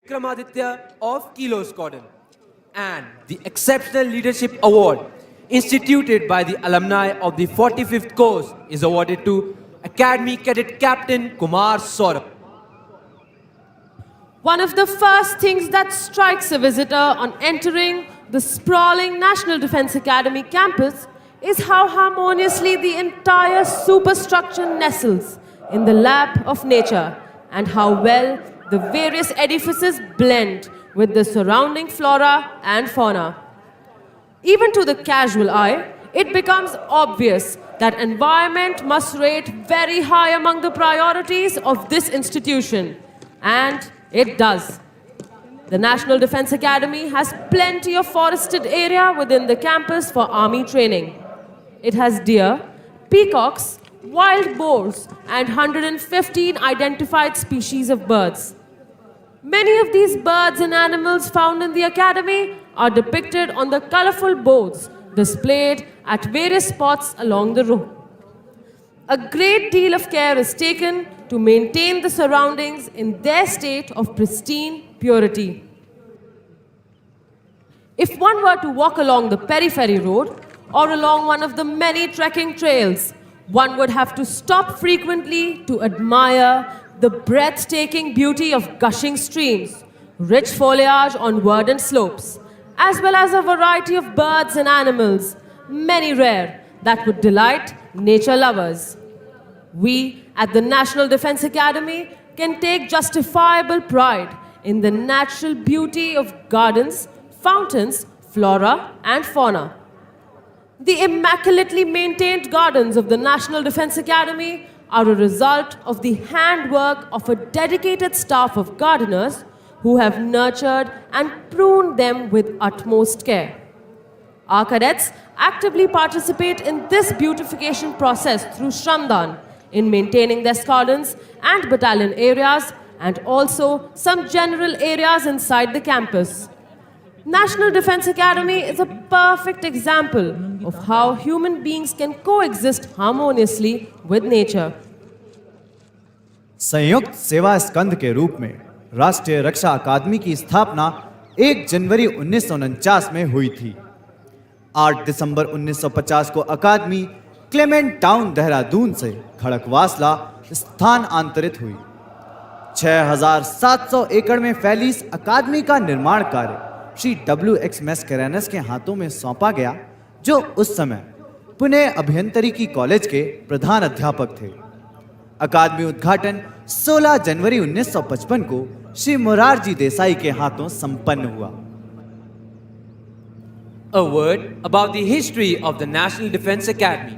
Vikramaditya of Kilo Squadron and the Exceptional Leadership Award instituted by the alumni of the 45th course is awarded to Academy Cadet Captain Kumar Saurabh. One of the first things that strikes a visitor on entering the sprawling National Defence Academy campus is how harmoniously the entire superstructure nestles in the lap of nature and how well the various edifices blend with the surrounding flora and fauna. Even to the casual eye, it becomes obvious that environment must rate very high among the priorities of this institution. And it does. The National Defence Academy has plenty of forested area within the campus for army training. It has deer, peacocks, wild boars, and 115 identified species of birds. Many of these birds and animals found in the academy are depicted on the colorful boards displayed at various spots along the road. A great deal of care is taken to maintain the surroundings in their state of pristine purity. If one were to walk along the periphery road or along one of the many trekking trails, one would have to stop frequently to admire the breathtaking beauty of gushing streams, rich foliage on verdant slopes, as well as a variety of birds and animals, many rare, that would delight nature lovers. We at the National Defence Academy can take justifiable pride in the natural beauty of gardens, fountains, flora and fauna. The immaculately maintained gardens of the National Defence Academy are a result of the handwork of a dedicated staff of gardeners who have nurtured and pruned them with utmost care. Our cadets actively participate in this beautification process through Shramdan in maintaining their gardens and battalion areas and also some general areas inside the campus. National Defence Academy is a perfect example of how human beings can coexist harmoniously with nature. संयुक्त सेवा स्कंध के रूप में राष्ट्रीय रक्षा अकादमी की स्थापना 1 जनवरी 1949 में हुई थी। 8 दिसंबर 1950 को अकादमी क्लेमेंट टाउन देहरादून से खड़कवासला स्थानांतरित हुई। 6,700 एकड़ में फैली इस अकादमी का निर्माण कार्य श्री W.X. मैस्केरेनस के हाथों में सौंपा गया, जो उस समय पुणे अभियांत्रिकी कॉलेज के प्रधान अध्यापक थे। अकादमी उद्घाटन 16 जनवरी 1955 को श्री मोरारजी देसाई के हाथों संपन्न हुआ। A word about the history of the National Defence Academy.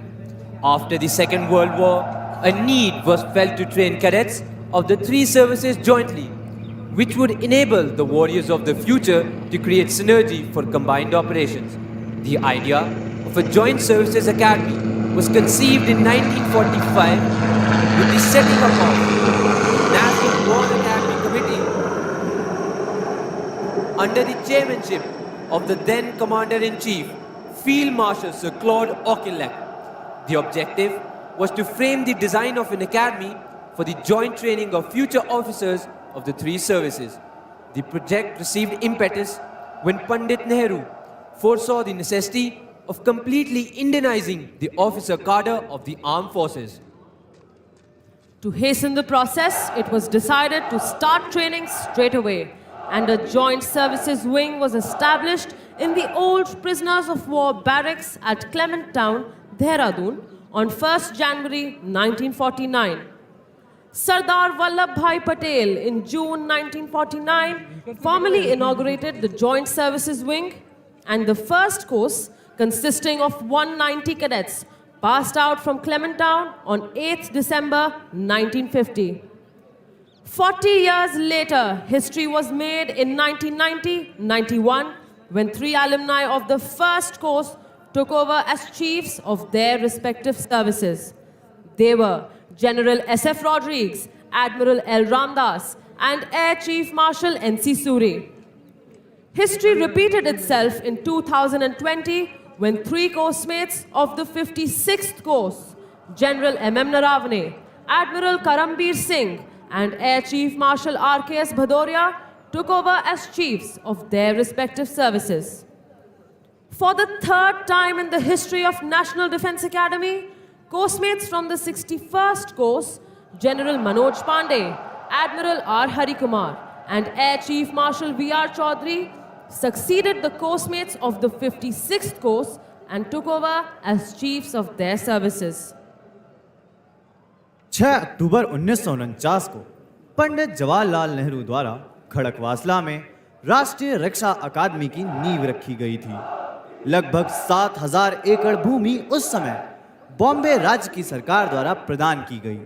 After the Second World War, a need was felt to train cadets of the three services jointly, which would enable the warriors of the future to create synergy for combined operations. The idea of a joint services academy was conceived in 1945 with the setting up of the National War Academy Committee under the chairmanship of the then Commander-in-Chief, Field Marshal Sir Claude Auchinleck. The objective was to frame the design of an academy for the joint training of future officers of the three services. The project received impetus when Pandit Nehru foresaw the necessity of completely Indianizing the officer cadre of the armed forces. To hasten the process, it was decided to start training straight away, and a joint services wing was established in the old prisoners of war barracks at Clement Town, Dehradun, on 1st January 1949. Sardar Vallabhbhai Patel in June 1949 formally inaugurated the Joint Services Wing, and the first course, consisting of 190 cadets, passed out from Clement Town on 8th December 1950. 40 years later, history was made in 1990-91 when 3 alumni of the first course took over as chiefs of their respective services. They were General S.F. Rodrigues, Admiral L. Ramdas, and Air Chief Marshal N.C. Suri. History repeated itself in 2020 when 3 course mates of the 56th course, General M.M. Naravane, Admiral Karambir Singh, and Air Chief Marshal R.K.S. Bhadoria took over as chiefs of their respective services. For the third time in the history of National Defence Academy, Course-mates from the 61st Course, General Manoj Pandey, Admiral R. Harikumar, and Air Chief Marshal V.R. Chaudhary succeeded the Course-mates of the 56th Course and took over as chiefs of their services. 6 अक्टूबर 1949 को पंडित जवाहरलाल नेहरू द्वारा खड़कवासला में राष्ट्रीय रक्षा अकादमी की नींव रखी गई थी। लगभग 7,000 एकड़ भूमि उस समय बॉम्बे राज्य की सरकार द्वारा प्रदान की गई।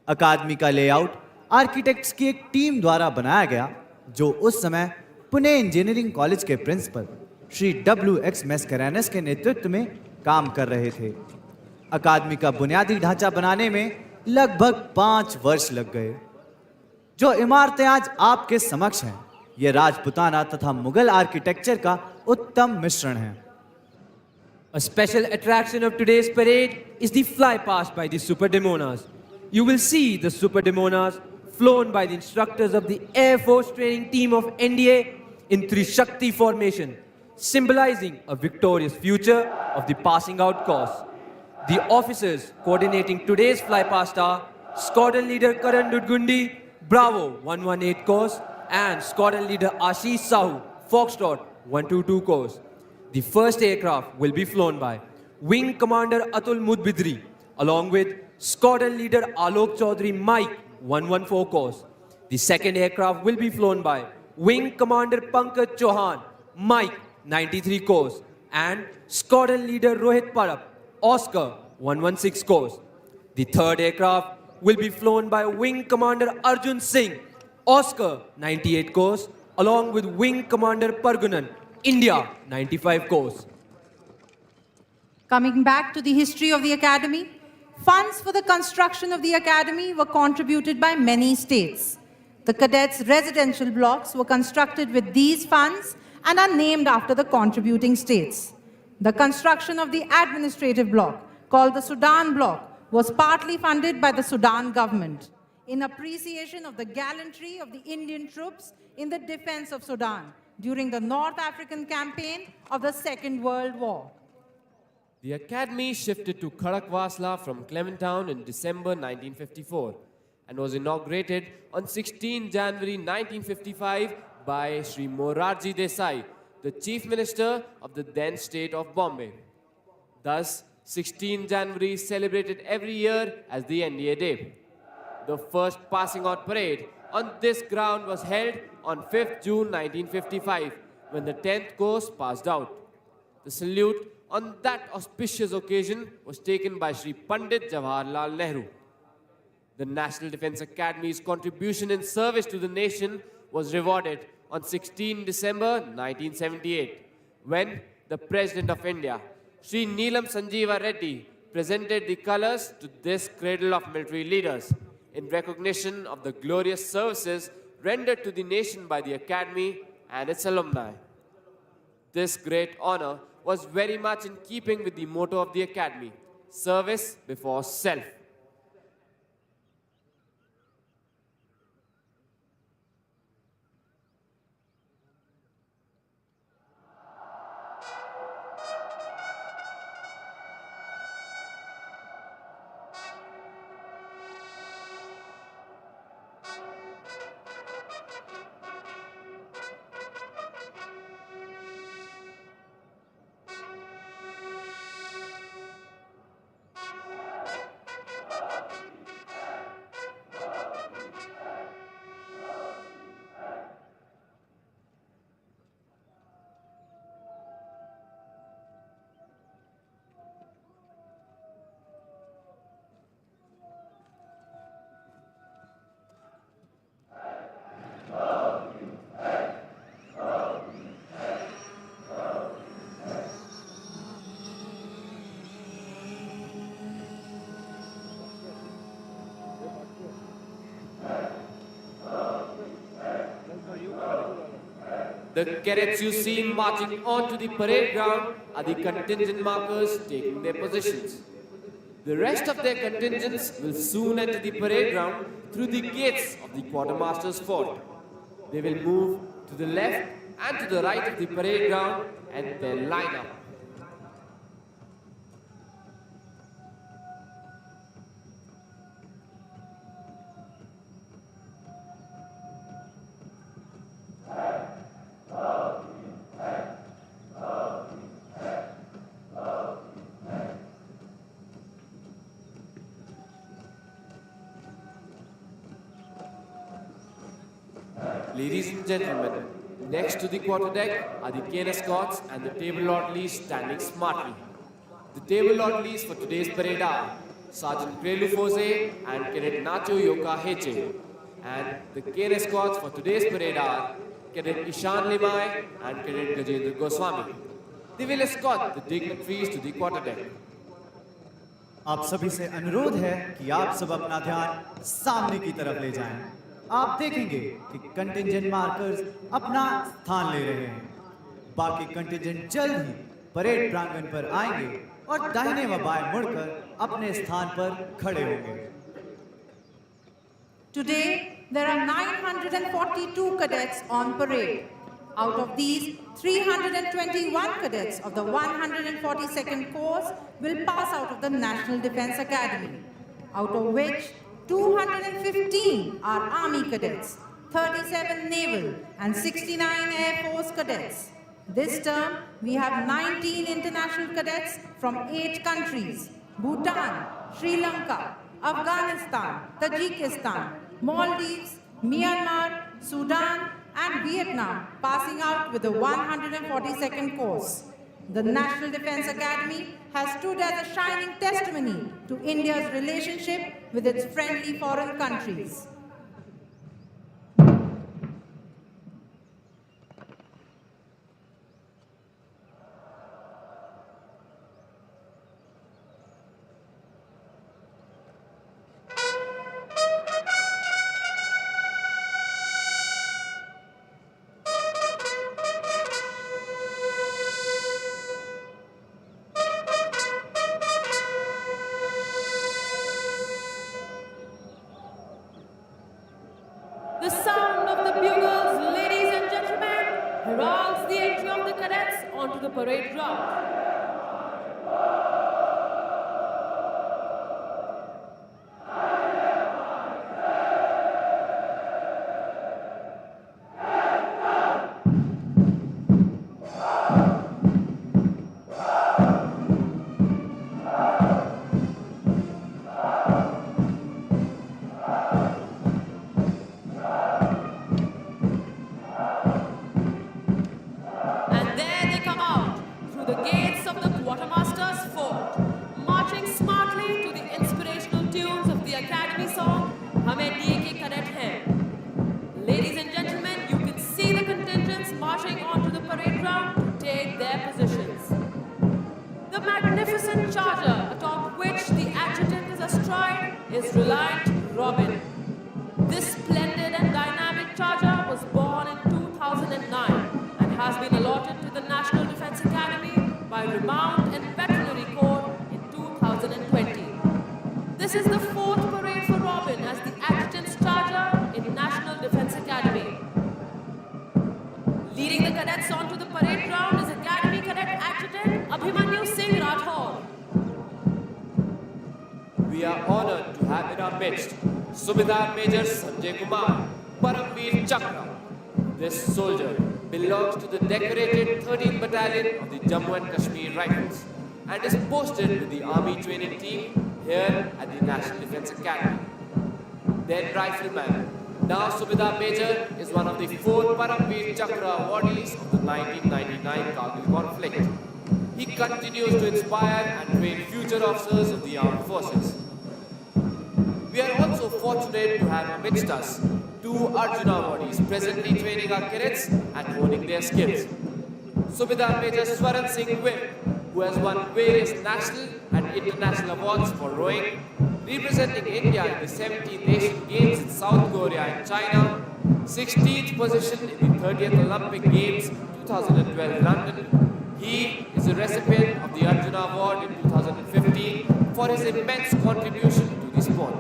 अकादमी का लेआउट आर्किटेक्ट्स की एक टीम द्वारा बनाया गया, जो उस समय पुणे इंजीनियरिंग कॉलेज के प्रिंसिपल श्री WX मैस्करेनस के नेतृत्व में काम कर रहे थे। अकादमी का बुनियादी ढांचा बनाने में लगभग 5 वर्ष लग गए। जो इमारतें आज आपके समक्ष हैं, ये राजपुताना तथा मुगल आर्किटेक्चर का उत्तम मिश्रण है। A special attraction of today's parade is the flypast by the Super Demonas. You will see the Super Demonas flown by the instructors of the Air Force Training Team of NDA in Trishakti formation, symbolizing a victorious future of the passing out course. The officers coordinating today's flypast are Squadron Leader Karan Dudgundi, Bravo 118 course, and Squadron Leader Ashish Sahu, Foxtrot 122 course. The first aircraft will be flown by Wing Commander Atul Mudbidri, along with Squadron Leader Alok Chaudhary Mike 114 course. The second aircraft will be flown by Wing Commander Pankaj Chauhan, Mike 93 course, and Squadron Leader Rohit Parab, Oscar 116 course. The third aircraft will be flown by Wing Commander Arjun Singh, Oscar 98 course, along with Wing Commander Pargunan, India 95 course. Coming back to the history of the Academy, funds for the construction of the Academy were contributed by many states. The cadets' residential blocks were constructed with these funds and are named after the contributing states. The construction of the administrative block, called the Sudan Block, was partly funded by the Sudan government in appreciation of the gallantry of the Indian troops in the defense of Sudan during the North African campaign of the Second World War. The Academy shifted to Khadakwasla from Clementown in December 1954 and was inaugurated on 16 January 1955 by Sri Morarji Desai, the Chief Minister of the then state of Bombay. Thus, 16 January is celebrated every year as the NDA Day. The first passing out parade on this ground was held on 5th June 1955 when the 10th course passed out. The salute on that auspicious occasion was taken by Sri Pandit Jawaharlal Nehru. The National Defence Academy's contribution in service to the nation was rewarded on 16 December 1978 when the President of India, Sri Neelam Sanjeeva Reddy, presented the colours to this cradle of military leaders in recognition of the glorious services rendered to the nation by the Academy and its alumni. This great honour was very much in keeping with the motto of the Academy, service before self. The cadets you see marching onto the parade ground are the contingent markers taking their positions. The rest of their contingents will soon enter the parade ground through the gates of the quartermaster's fort. They will move to the left and to the right of the parade ground and then line up. Ladies and gentlemen, next to the quarterdeck are the cane escorts and the table orderlies standing smartly. The table orderlies for today's parade are Sergeant Krelu Fose and Cadet Nacho Yoka Heche. And the cane escorts for today's parade are Cadet Ishan Limai and Cadet Gajendra Goswami. They will escort the dignitaries to the quarterdeck. आप सभी से अनुरोध है कि आप सब अपना ध्यान सामने की तरफ ले जाएं। आप देखेंगे कि कंटिंजेंट मार्कर्स अपना स्थान ले रहे हैं। बाकी कंटिंजेंट जल्द ही परेड प्रांगण पर आएंगे और दाहिने व बाएं मुड़कर अपने स्थान पर खड़े होंगे। Today, there are 942 cadets on parade. Out of these, 321 cadets of the 142nd Corps will pass out of the National Defence Academy, out of which 215 are Army cadets, 37 Naval and 69 Air Force cadets. This term, we have 19 international cadets from 8 countries: Bhutan, Sri Lanka, Afghanistan, Tajikistan, Maldives, Myanmar, Sudan and Vietnam passing out with the 142nd course. The National Defence Academy has stood as a shining testimony to India's relationship with its friendly foreign countries. The sound of the bugles, ladies and gentlemen, heralds the entry of the cadets onto the parade ground. And there they come out through the gates of the quartermaster's fort, marching smartly to the inspirational tunes of the Academy song, Hame Diye Ke Cadet Hain. Ladies and gentlemen, you can see the contingents marching onto the parade ground to take their positions. The magnificent charger atop which the adjutant is astride is Reliant Robin. This splendid and dynamic charger was born in 2009 and has been allotted to the National Defence Academy by Remount and Veterinary Corps in 2020. This is the fourth parade for Robin as the adjutant's charger in National Defence Academy. Leading the cadets onto the parade ground is Academy Cadet Adjutant Abhimanyu Singh Rathore. We are honored to have in our midst Subedar Major Sanjay Kumar, Paramveer Chakra. This soldier belongs to the decorated 13th Battalion of the Jammu and Kashmir Rifles and is posted with the Army training team here at the National Defence Academy. Then rifleman, now Subedar Major, is one of the 4 Paramveer Chakra awardees of the 1999 Kargil conflict. He continues to inspire and train future officers of the armed forces. We are also fortunate to have amidst us 2 Arjuna awardees presently training our cadets and honing their skills. Subedar Major Swaran Singh Whip, who has won various national and international awards for rowing, representing India in the 17th Asian Games in South Korea and China, 16th position in the 30th Olympic Games 2012 London. He is a recipient of the Arjuna Award in 2015 for his immense contribution to the sport.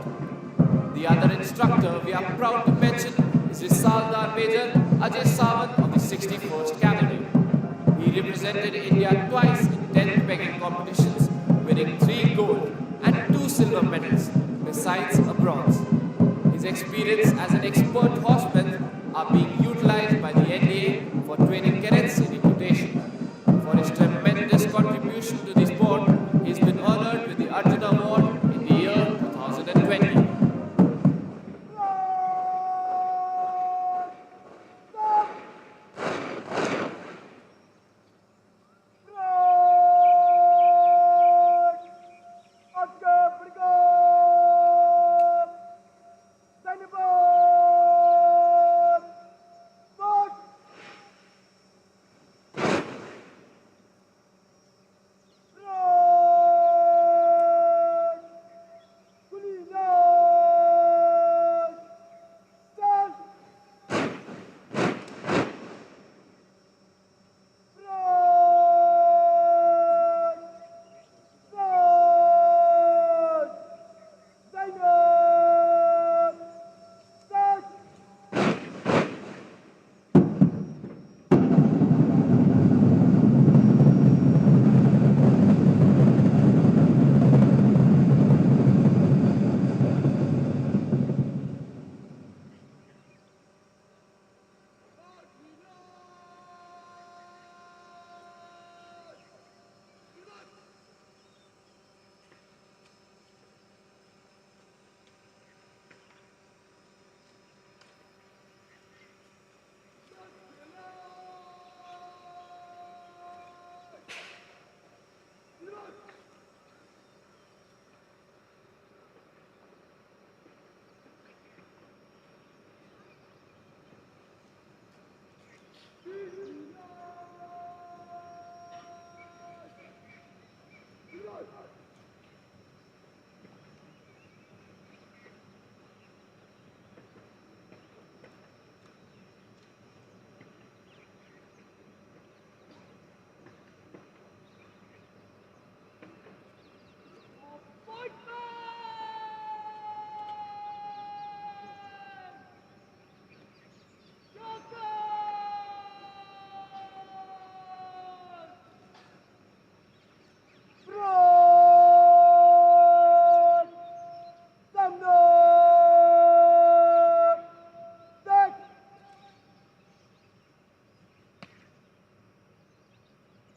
The other instructor we are proud to mention is is Saldar Major Ajay Sawant of the 61st Cavalry. He represented India twice in 10 pegging competitions, winning 3 gold and 2 silver medals, besides a bronze. His experience as an expert horseman are being utilized by the NDA for training cadets in equitation. For his tremendous contribution to the sport, he has been honored with the Arjuna Award in the year 2020.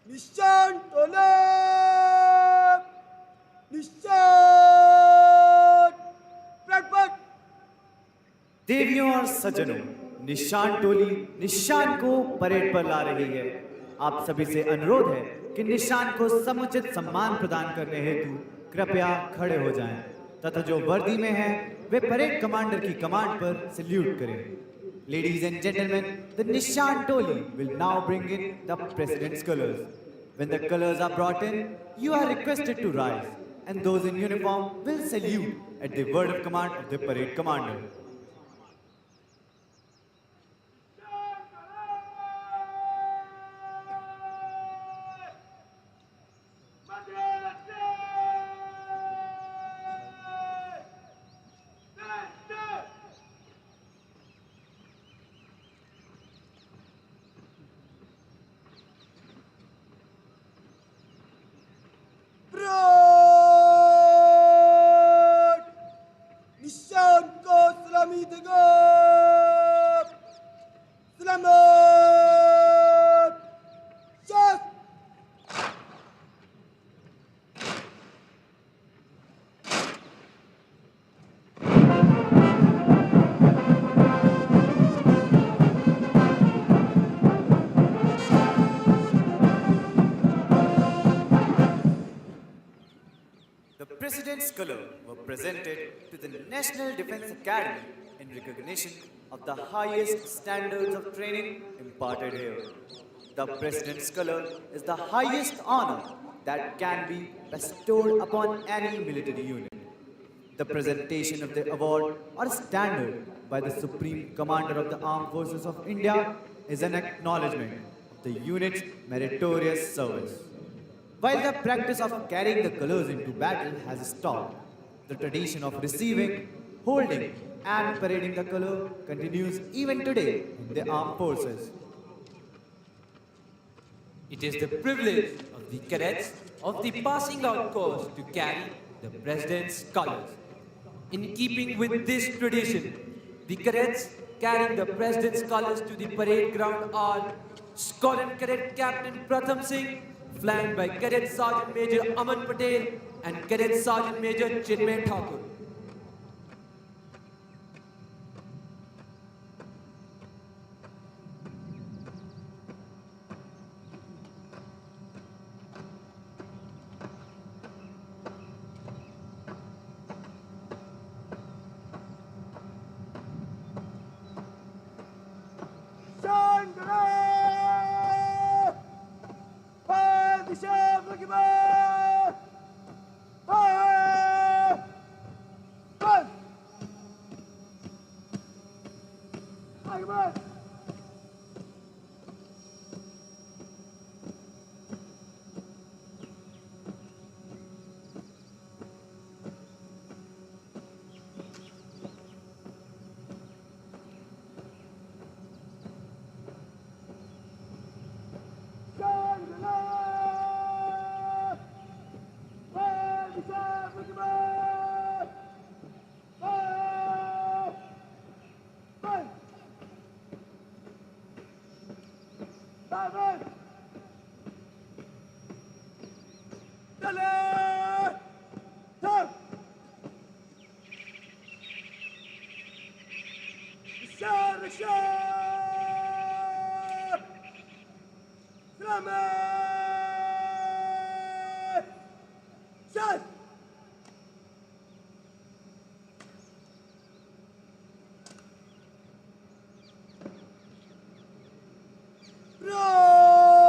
निशान टोले निशान प्रकट देवियों और सज्जनों, निशान टोली निशान को परेड पर ला रही है। आप सभी से अनुरोध है कि निशान को समुचित सम्मान प्रदान करने हेतु कृपया खड़े हो जाएं तथा जो वर्दी में हैं वे परेड कमांडर की कमांड पर सल्यूट करें। Ladies and gentlemen, the Nishan Toli will now bring in the President's colors. When the colors are brought in, you are requested to rise, and those in uniform will salute at the word of command of the parade commander. निशान को सलामी देगा सलामत शास The President's colors were presented to the National Defense Academy in recognition of the highest standards of training imparted here. The President's color is the highest honor that can be bestowed upon any military unit. The presentation of the award or standard by the Supreme Commander of the Armed Forces of India is an acknowledgement of the unit's meritorious service. While the practice of carrying the colors into battle has stopped, the tradition of receiving, holding, and parading the color continues even today in the armed forces. It is the privilege of the cadets of the passing out course to carry the President's colors. In keeping with this tradition, the cadets carrying the President's colors to the parade ground are Squadron Cadet Captain Pratham Singh, flanked by Cadet Sergeant Major Aman Patel and Cadet Sergeant Major Chinmay Thakur. Nishon Grenade! Fire the shot, look at Fire! Fire! Fire! Nishon Grenade! Fire the shot, look at Fire! Fire! Fire! Dale! Top! Nishon! Nishon! Flamme! Shot! Broad!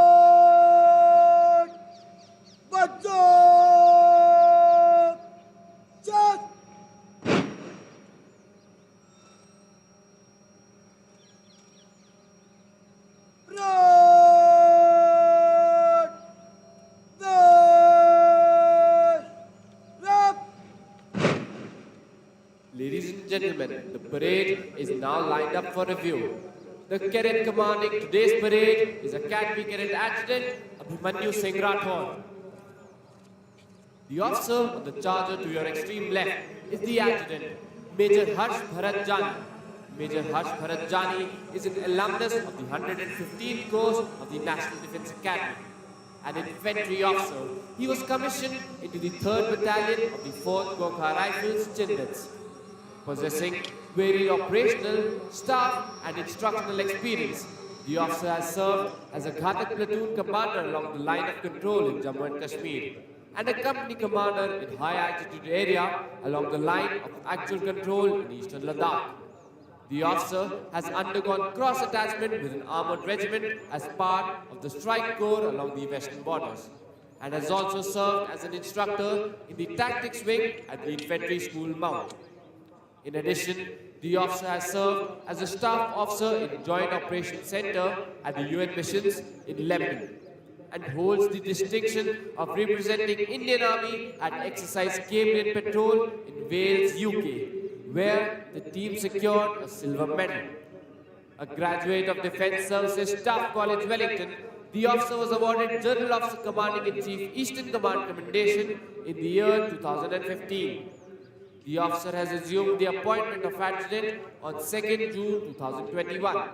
Batok! Shot! Broad! Dash! Rap! Ladies and gentlemen, the parade is now lined up for review. The cadet commanding today's parade is Academy Cadet Adjutant Abhimanyu Singh Rathore. The officer on the charger to your extreme left is the adjutant, Major Harsh Bharat Jani. Major Harsh Bharat Jani is an alumnus of the 115th course of the National Defence Academy. An infantry officer, he was commissioned into the 3rd Battalion of the 4th Gorkha Rifles, Chindits. Possessing varied operational, staff and instructional experience, the officer has served as a Ghatak platoon commander along the line of control in Jammu and Kashmir and a company commander in high altitude area along the line of actual control in eastern Ladakh. The officer has undergone cross attachment with an armoured regiment as part of the strike corps along the western borders and has also served as an instructor in the tactics wing at the infantry school Mount. In addition, the officer has served as a staff officer in Joint Operations Center at the UN missions in Lebanon and holds the distinction of representing Indian Army at exercise Cambrian Patrol in Wales, UK, where the team secured a silver medal. A graduate of Defence Services Staff College, Wellington, the officer was awarded General Officer Commanding-in-Chief Eastern Command Commendation in the year 2015. The officer has assumed the appointment of adjutant on 2nd June 2021.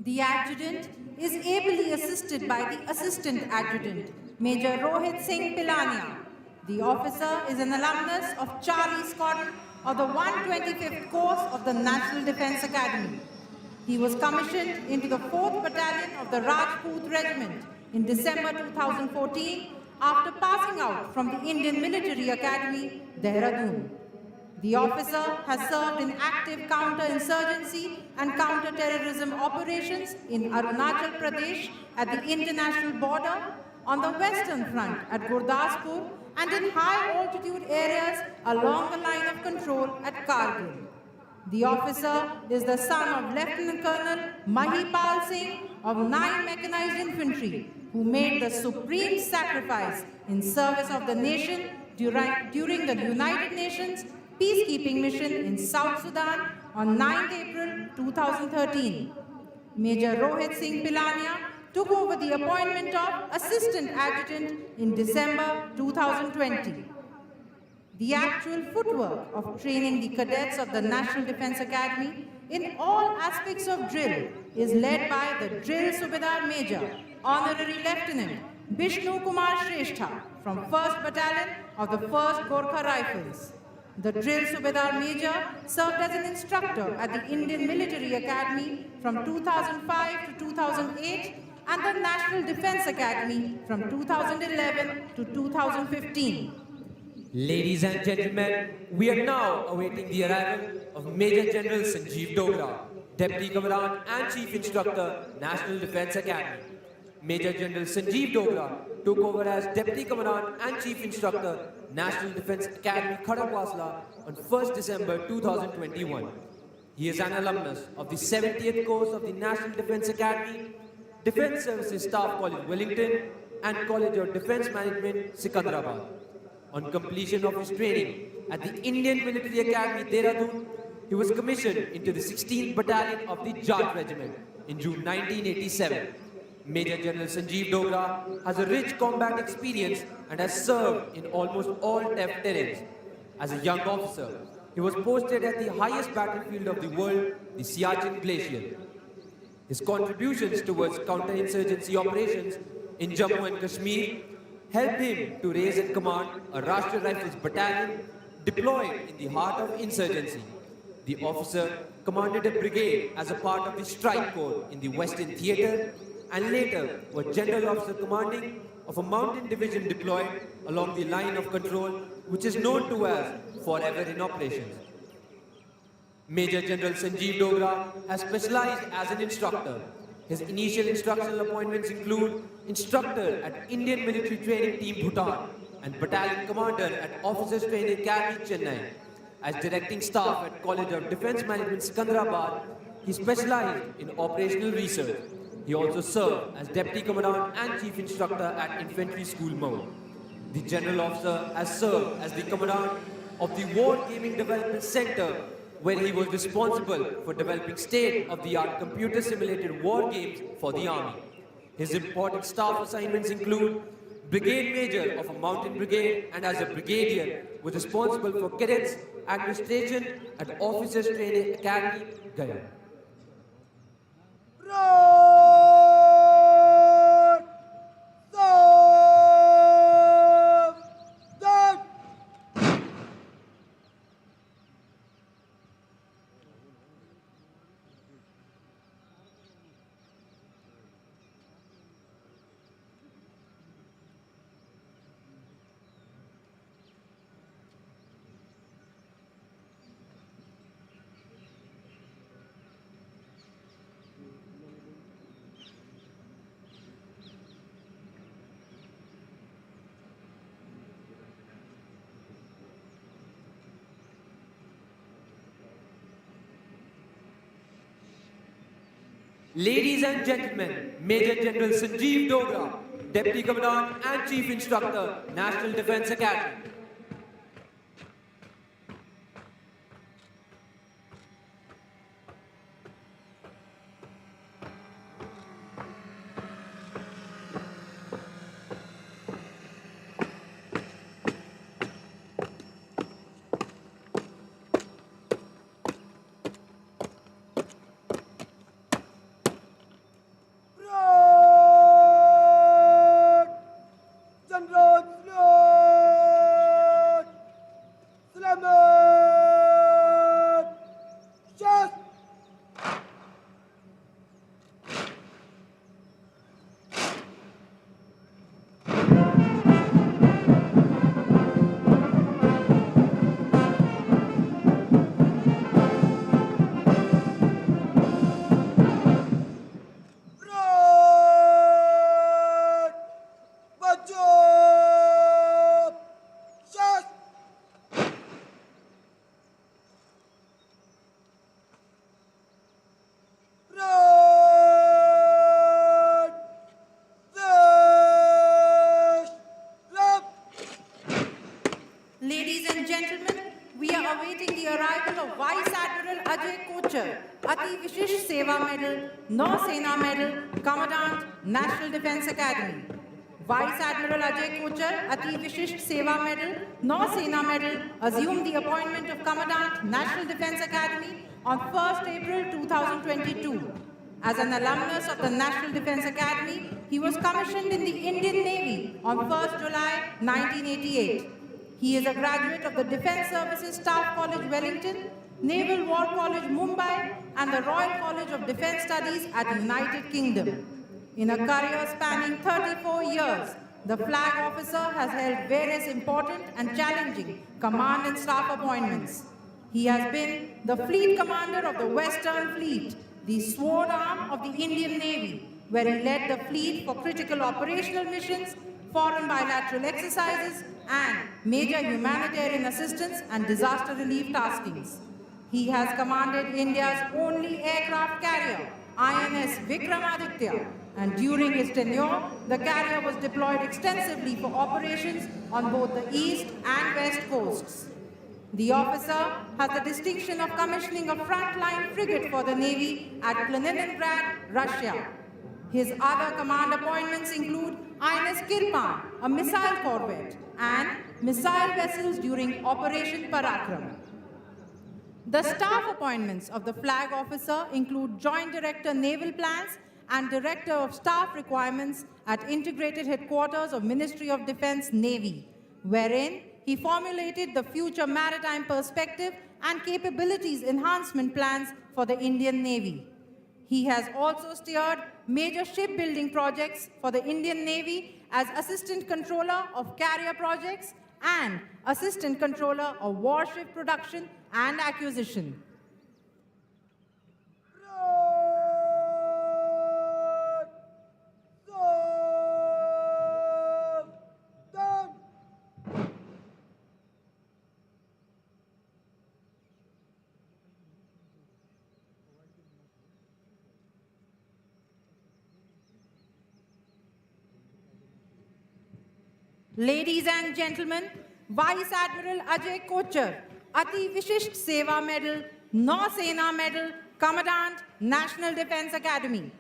The adjutant is ably assisted by the assistant adjutant, Major Rohit Singh Pilania. The officer is an alumnus of Charlie Squadron of the 125th course of the National Defence Academy. He was commissioned into the 4th Battalion of the Rajput Regiment in December 2014 after passing out from the Indian Military Academy, Dehradun. The officer has served in active counter-insurgency and counter-terrorism operations in Arunachal Pradesh at the international border, on the western front at Gurdaspur, and in high-altitude areas along the line of control at Kargil. The officer is the son of Lieutenant Colonel Mahipal Singh of 9 Mechanized Infantry, who made the supreme sacrifice in service of the nation during the United Nations peacekeeping mission in South Sudan on 9th April 2013. Major Rohit Singh Pilania took over the appointment of Assistant Adjutant in December 2020. The actual footwork of training the cadets of the National Defence Academy in all aspects of drill is led by the Drill Subedar Major, Honorary Lieutenant Bishnu Kumar Shrestha from 1st Battalion of the 1st Gorkha Rifles. The Drill Subedar Major served as an instructor at the Indian Military Academy from 2005 to 2008 and the National Defence Academy from 2011 to 2015. Ladies and gentlemen, we are now awaiting the arrival of Major General Sanjeev Dogra, Deputy Commandant and Chief Instructor, National Defence Academy. Major General Sanjeev Dogra took over as Deputy Commandant and Chief Instructor, National Defence Academy, Khadakwasla on 1st December 2021. He is an alumnus of the 70th course of the National Defence Academy, Defence Services Staff College, Wellington, and College of Defence Management, Secunderabad. On completion of his training at the Indian Military Academy, Dehradun, he was commissioned into the 16th Battalion of the Jat Regiment in June 1987. Major General Sanjeev Dogra has a rich combat experience and has served in almost all tough terrains. As a young officer, he was posted at the highest battlefield of the world, the Siachen Glacier. His contributions towards counterinsurgency operations in Jammu and Kashmir helped him to raise and command a Rashtriya Rifles battalion deployed in the heart of insurgency. The officer commanded a brigade as a part of the Strike Corps in the Western Theatre and later was General Officer Commanding of a mountain division deployed along the line of control, which is known to as Forever in Operations. Major General Sanjeev Dogra has specialized as an instructor. His initial instructional appointments include instructor at Indian Military Training Team Bhutan and battalion commander at Officers Training Academy, Chennai. As directing staff at College of Defence Management, Secunderabad, he specialized in operational research. He also served as Deputy Commandant and Chief Instructor at Infantry School, Mhow. The General Officer has served as the Commandant of the War Gaming Development Center, where he was responsible for developing state-of-the-art computer-simulated war games for the Army. His important staff assignments include Brigade Major of a Mountain Brigade and as a Brigadier was responsible for cadets administration at Officers Training Academy, Gaya. Right. Serve. That. Ladies and gentlemen, Major General Sanjeev Dogra, Deputy Commandant and Chief Instructor, National Defence Academy. Right. General. Kochar, Ati Vishisht Seva Medal, Nausena Medal, Commandant, National Defence Academy. Vice Admiral Ajay Kochar, Ati Vishisht Seva Medal, Nausena Medal, assumed the appointment of Commandant, National Defence Academy on 1st April 2022. As an alumnus of the National Defence Academy, he was commissioned in the Indian Navy on 1st July 1988. He is a graduate of the Defence Services Staff College, Wellington, Naval War College, Mumbai, and the Royal College of Defence Studies at United Kingdom. In a career spanning 34 years, the flag officer has held various important and challenging command and staff appointments. He has been the Fleet Commander of the Western Fleet, the sword arm of the Indian Navy, where he led the fleet for critical operational missions, foreign bilateral exercises, and major humanitarian assistance and disaster relief taskings. He has commanded India's only aircraft carrier, INS Vikramaditya, and during his tenure, the carrier was deployed extensively for operations on both the east and west coasts. The officer has the distinction of commissioning a frontline frigate for the Navy at Kaliningrad, Russia. His other command appointments include INS Kirpan, a missile corvette, and missile vessels during Operation Parakram. The staff appointments of the flag officer include Joint Director Naval Plans and Director of Staff Requirements at Integrated Headquarters of Ministry of Defence, Navy, wherein he formulated the future maritime perspective and capabilities enhancement plans for the Indian Navy. He has also steered major shipbuilding projects for the Indian Navy as Assistant Controller of Carrier Projects and Assistant Controller of Warship Production and Acquisition. Ladies and gentlemen, Vice Admiral Ajay Kochar, Ati Vishisht Seva Medal, Nausena Medal, Commandant, National Defence Academy.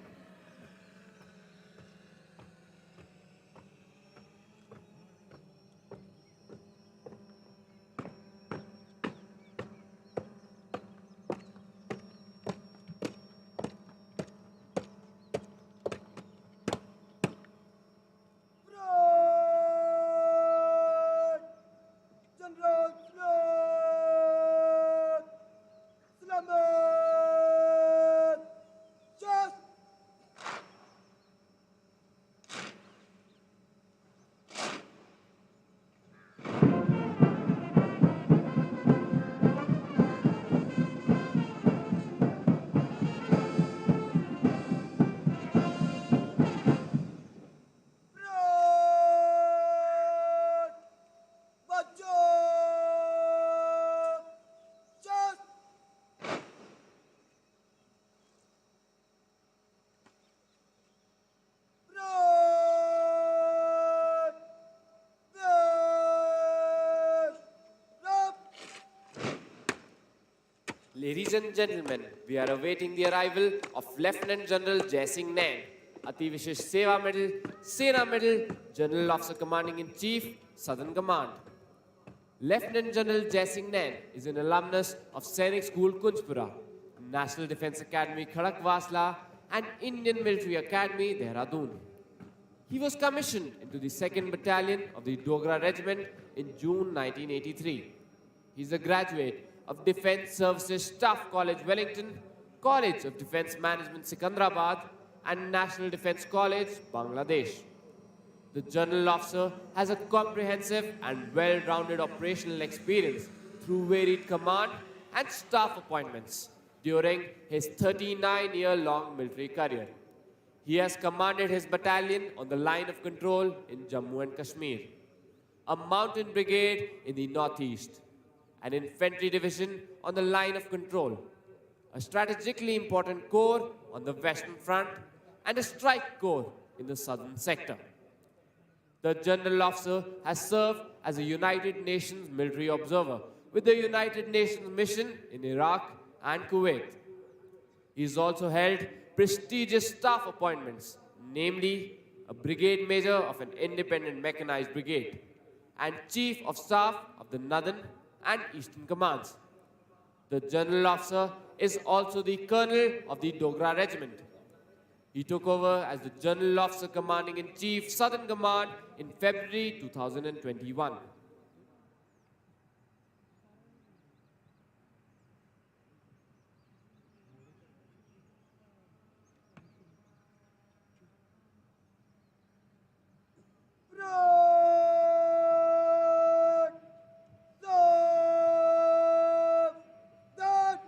Ladies and gentlemen, we are awaiting the arrival of Lieutenant General Jai Singh Nain, Ati Vishesh Seva Medal, Sena Medal, General Officer Commanding in Chief, Southern Command. Lieutenant General Jai Singh Nain is an alumnus of Sainik School Kunjpura, National Defence Academy Khadakwasla, and Indian Military Academy Dehradun. He was commissioned into the 2nd Battalion of the Dogra Regiment in June 1983. He is a graduate of Defence Services Staff College, Wellington, College of Defence Management, Secunderabad, and National Defence College, Bangladesh. The General Officer has a comprehensive and well-rounded operational experience through varied command and staff appointments during his 39-year-long military career. He has commanded his battalion on the line of control in Jammu and Kashmir, a mountain brigade in the northeast, an infantry division on the line of control, a strategically important corps on the western front, and a strike corps in the southern sector. The General Officer has served as a United Nations military observer with the United Nations mission in Iraq and Kuwait. He has also held prestigious staff appointments, namely a brigade major of an independent mechanized brigade and chief of staff of the Northern and Eastern Commands. The general officer is also the colonel of the Dogra Regiment. He took over as the General Officer Commanding in Chief Southern Command in February 2021. Front! Stop! That!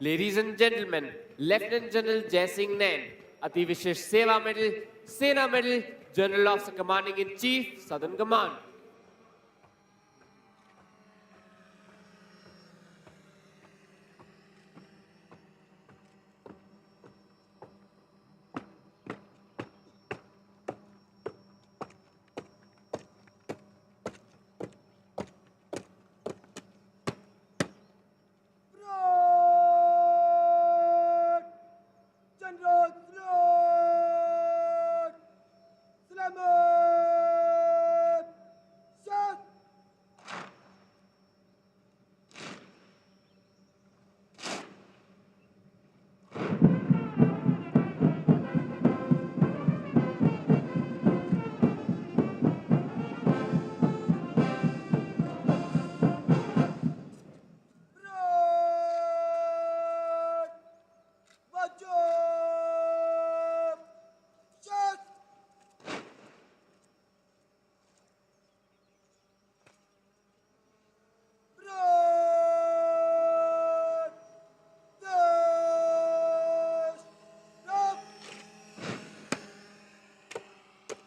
Ladies and gentlemen, Lieutenant General Jai Singh Nain, Ati Vishesh Seva Medal, Sena Medal, General Officer Commanding in Chief, Southern Command. Front! General Front! Selamat! Shot! Front! Wajib! Shot! Front! Dash! Stop!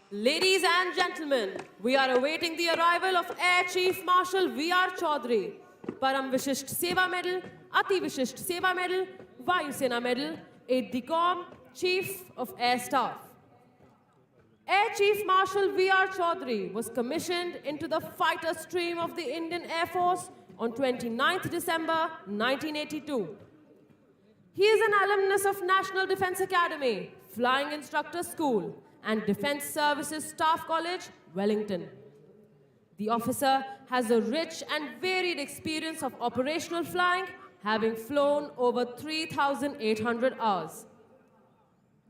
Ladies and gentlemen, we are awaiting the arrival of Air Chief Marshal V.R. Chaudhary, Param Vishisht Seva Medal, Ati Vishisht Seva Medal, Vayu Sena Medal, Aide de Camp, Chief of Air Staff. Air Chief Marshal V.R. Chaudhary was commissioned into the fighter stream of the Indian Air Force on 29th December 1982. He is an alumnus of National Defense Academy, Flying Instructor School, and Defense Services Staff College, Wellington. The officer has a rich and varied experience of operational flying, having flown over 3,800 hours.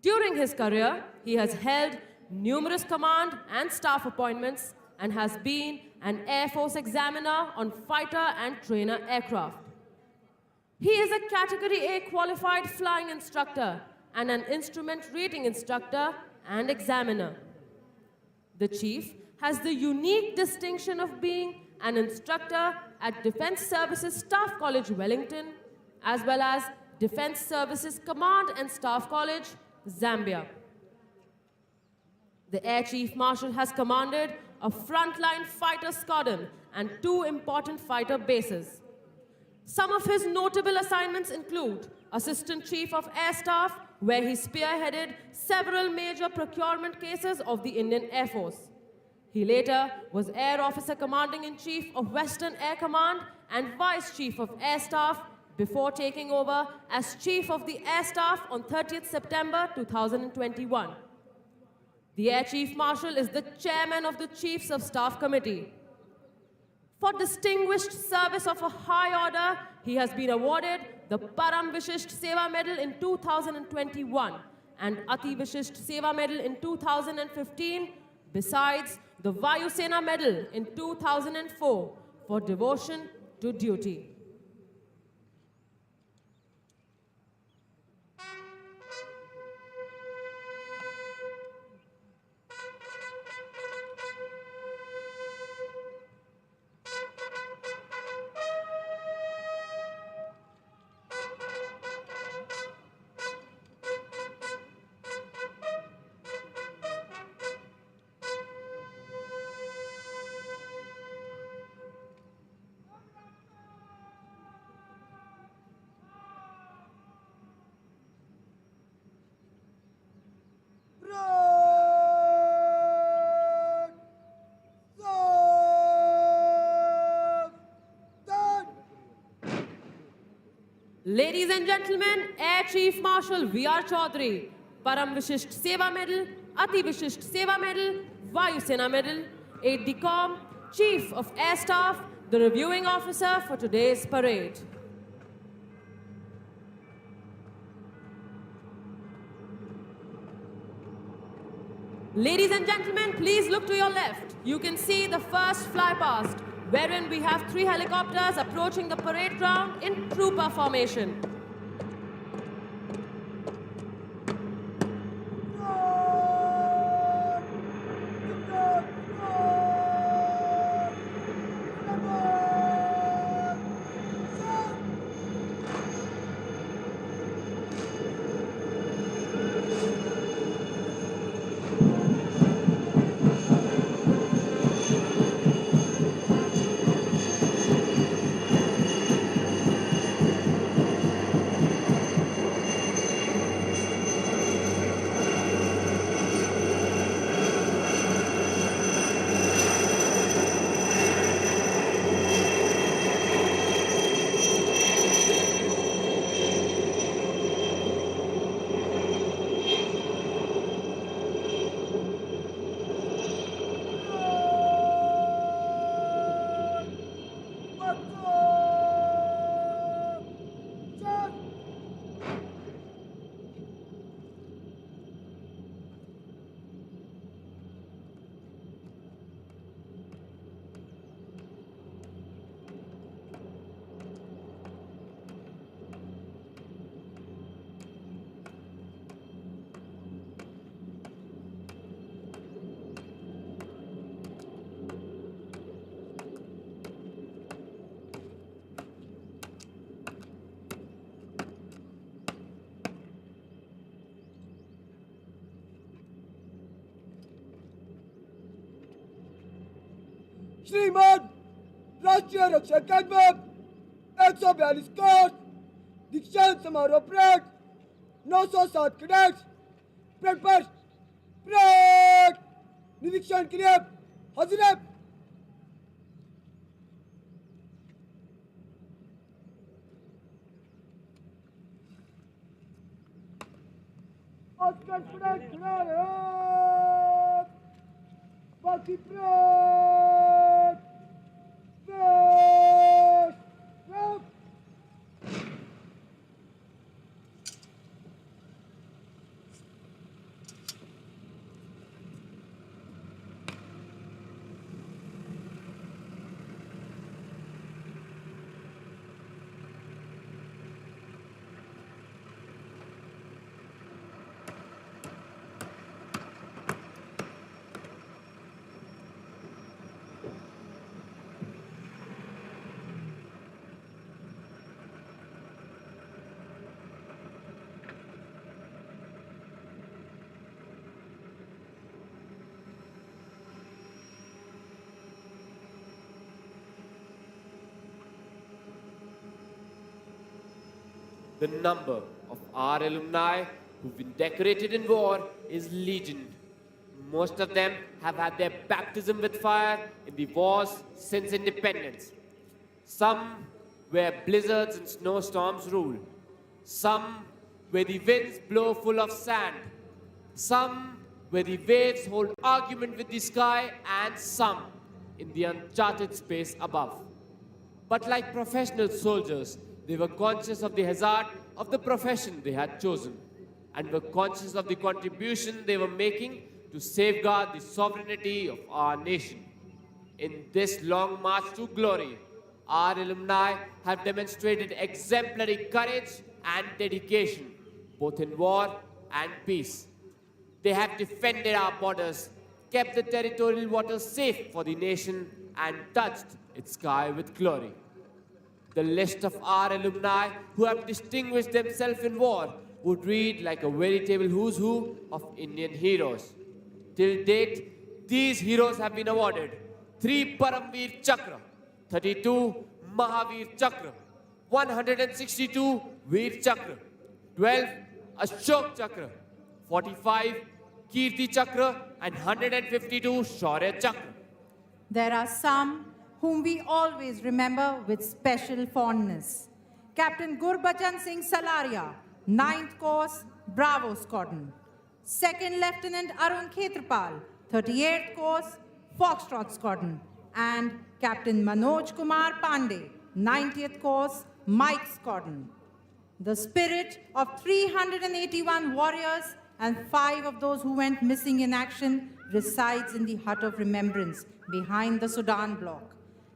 During his career, he has held numerous command and staff appointments and has been an Air Force examiner on fighter and trainer aircraft. He is a Category A qualified flying instructor and an instrument rating instructor and examiner. The chief has the unique distinction of being an instructor at Defense Services Staff College, Wellington, as well as Defense Services Command and Staff College, Zambia. The Air Chief Marshal has commanded a frontline fighter squadron and 2 important fighter bases. Some of his notable assignments include Assistant Chief of Air Staff, where he spearheaded several major procurement cases of the Indian Air Force. He later was Air Officer Commanding-in-Chief of Western Air Command and Vice Chief of Air Staff before taking over as Chief of the Air Staff on 30th September 2021. The Air Chief Marshal is the Chairman of the Chiefs of Staff Committee. For distinguished service of a high order, he has been awarded the Param Vishisht Seva Medal in 2021 and Ati Vishisht Seva Medal in 2015, besides the Vayu Sena Medal in 2004 for devotion to duty. Break! Stop! Ladies and gentlemen, Air Chief Marshal V.R. Chaudhary, Param Vishisht Seva Medal, Ati Vishisht Seva Medal, Vayu Sena Medal, Aide de Camp, Chief of Air Staff, the reviewing officer for today's parade. Ladies and gentlemen, please look to your left. You can see the first flypast, wherein we have 3 helicopters approaching the parade ground in trooper formation. श्रीमान राष्ट्रीय रक्षा अकादमी 142 course दीक्षांत समारोह parade 907 cadets parade पर parade निरीक्षण के लिए हाजिर है। ऑस्कर परेड खड़ा रहे बाकी parade parade parade The number of our alumni who've been decorated in war is legion. Most of them have had their baptism with fire in the wars since independence. Some where blizzards and snowstorms rule. Some where the winds blow full of sand. Some where the waves hold argument with the sky, and some in the uncharted space above. But like professional soldiers, they were conscious of the hazard of the profession they had chosen. and were conscious of the contribution they were making to safeguard the sovereignty of our nation. In this long march to glory, our alumni have demonstrated exemplary courage and dedication, both in war and peace. They have defended our borders, kept the territorial waters safe for the nation, and touched its sky with glory. The list of our alumni who have distinguished themselves in war would read like a veritable who's who of Indian heroes. Till date, these heroes have been awarded 3 Paramveer Chakra, 32 Mahavir Chakra, 162 Veer Chakra, 12 Ashok Chakra, 45 Kirti Chakra, and 152 Shaurya Chakra. There are some whom we always remember with special fondness. Captain Gurbachan Singh Salaria, 9th Course, Bravo Squadron. Second Lieutenant Arun Khetrapal, 38th Course, Foxtrot Squadron. And Captain Manoj Kumar Pandey, 90th Course, Mike Squadron. The spirit of 381 warriors and 5 of those who went missing in action resides in the Hut of Remembrance behind the Sudan block,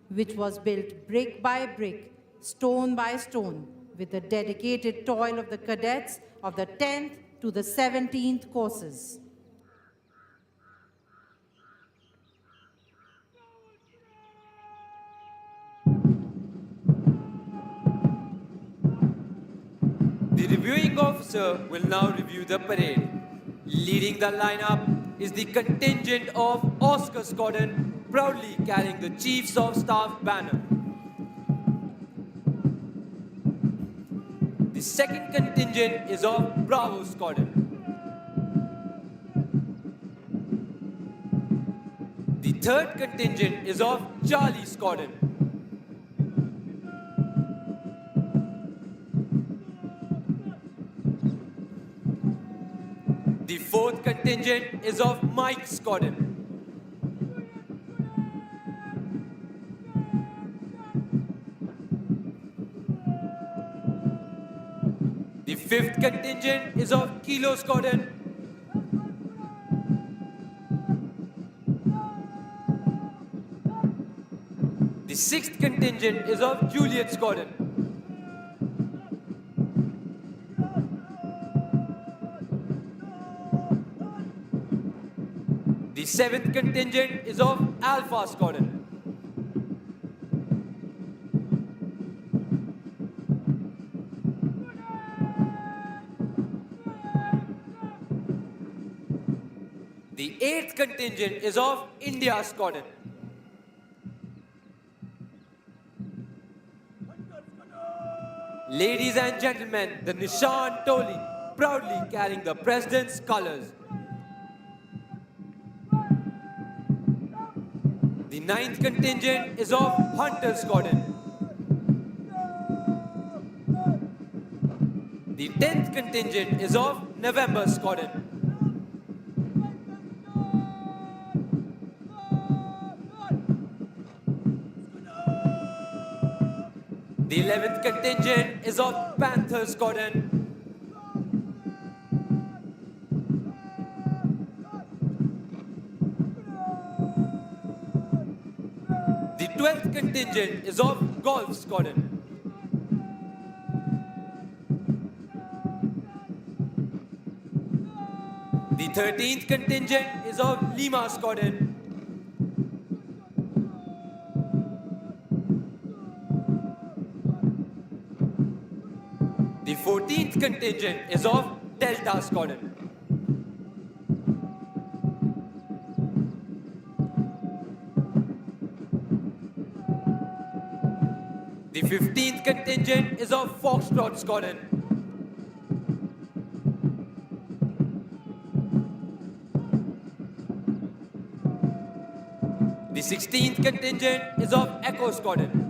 which was built brick by brick, stone by stone, with the dedicated toil of the cadets of the 10th to the 17th courses. The reviewing officer will now review the parade. Leading the lineup is the contingent of Oscar Squadron, proudly carrying the Chiefs of Staff banner. The second contingent is of Bravo Squadron. The third contingent is of Charlie Squadron. The fourth contingent is of Mike Squadron. The fifth contingent is of Kilo Squadron. The sixth contingent is of Juliet Squadron. The seventh contingent is of Alpha Squadron. The eighth contingent is of India Squadron. Ladies and gentlemen, the Nishan Toli, proudly carrying the President's colors. The ninth contingent is of Hunter Squadron. The 10th contingent is of November Squadron. The 11th contingent is of Panther Squadron. The 12th contingent is of Golf Squadron. The 13th contingent is of Lima Squadron. The 14th contingent is of Delta Squadron. The 15th contingent is of Foxtrot Squadron. The 16th contingent is of Echo Squadron.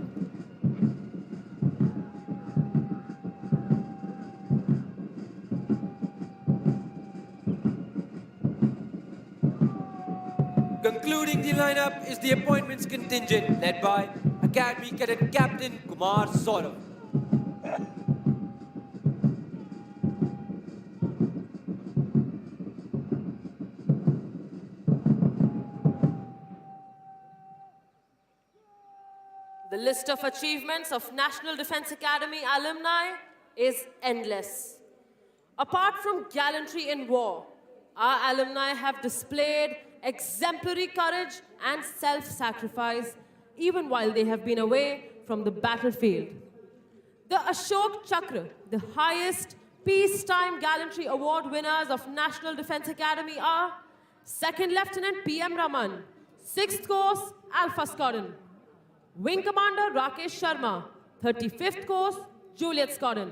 Concluding the lineup is the appointments contingent led by Academy Cadet Captain Kumar Saurav. The list of achievements of National Defense Academy alumni is endless. Apart from gallantry in war, our alumni have displayed exemplary courage and self sacrifice even while they have been away from the battlefield. The Ashok Chakra, the highest peacetime gallantry award winners of National Defense Academy are 2nd Lieutenant P.M. Raman, 6th Course, Alpha Squadron; Wing Commander Rakesh Sharma, 35th Course, Juliet Squadron;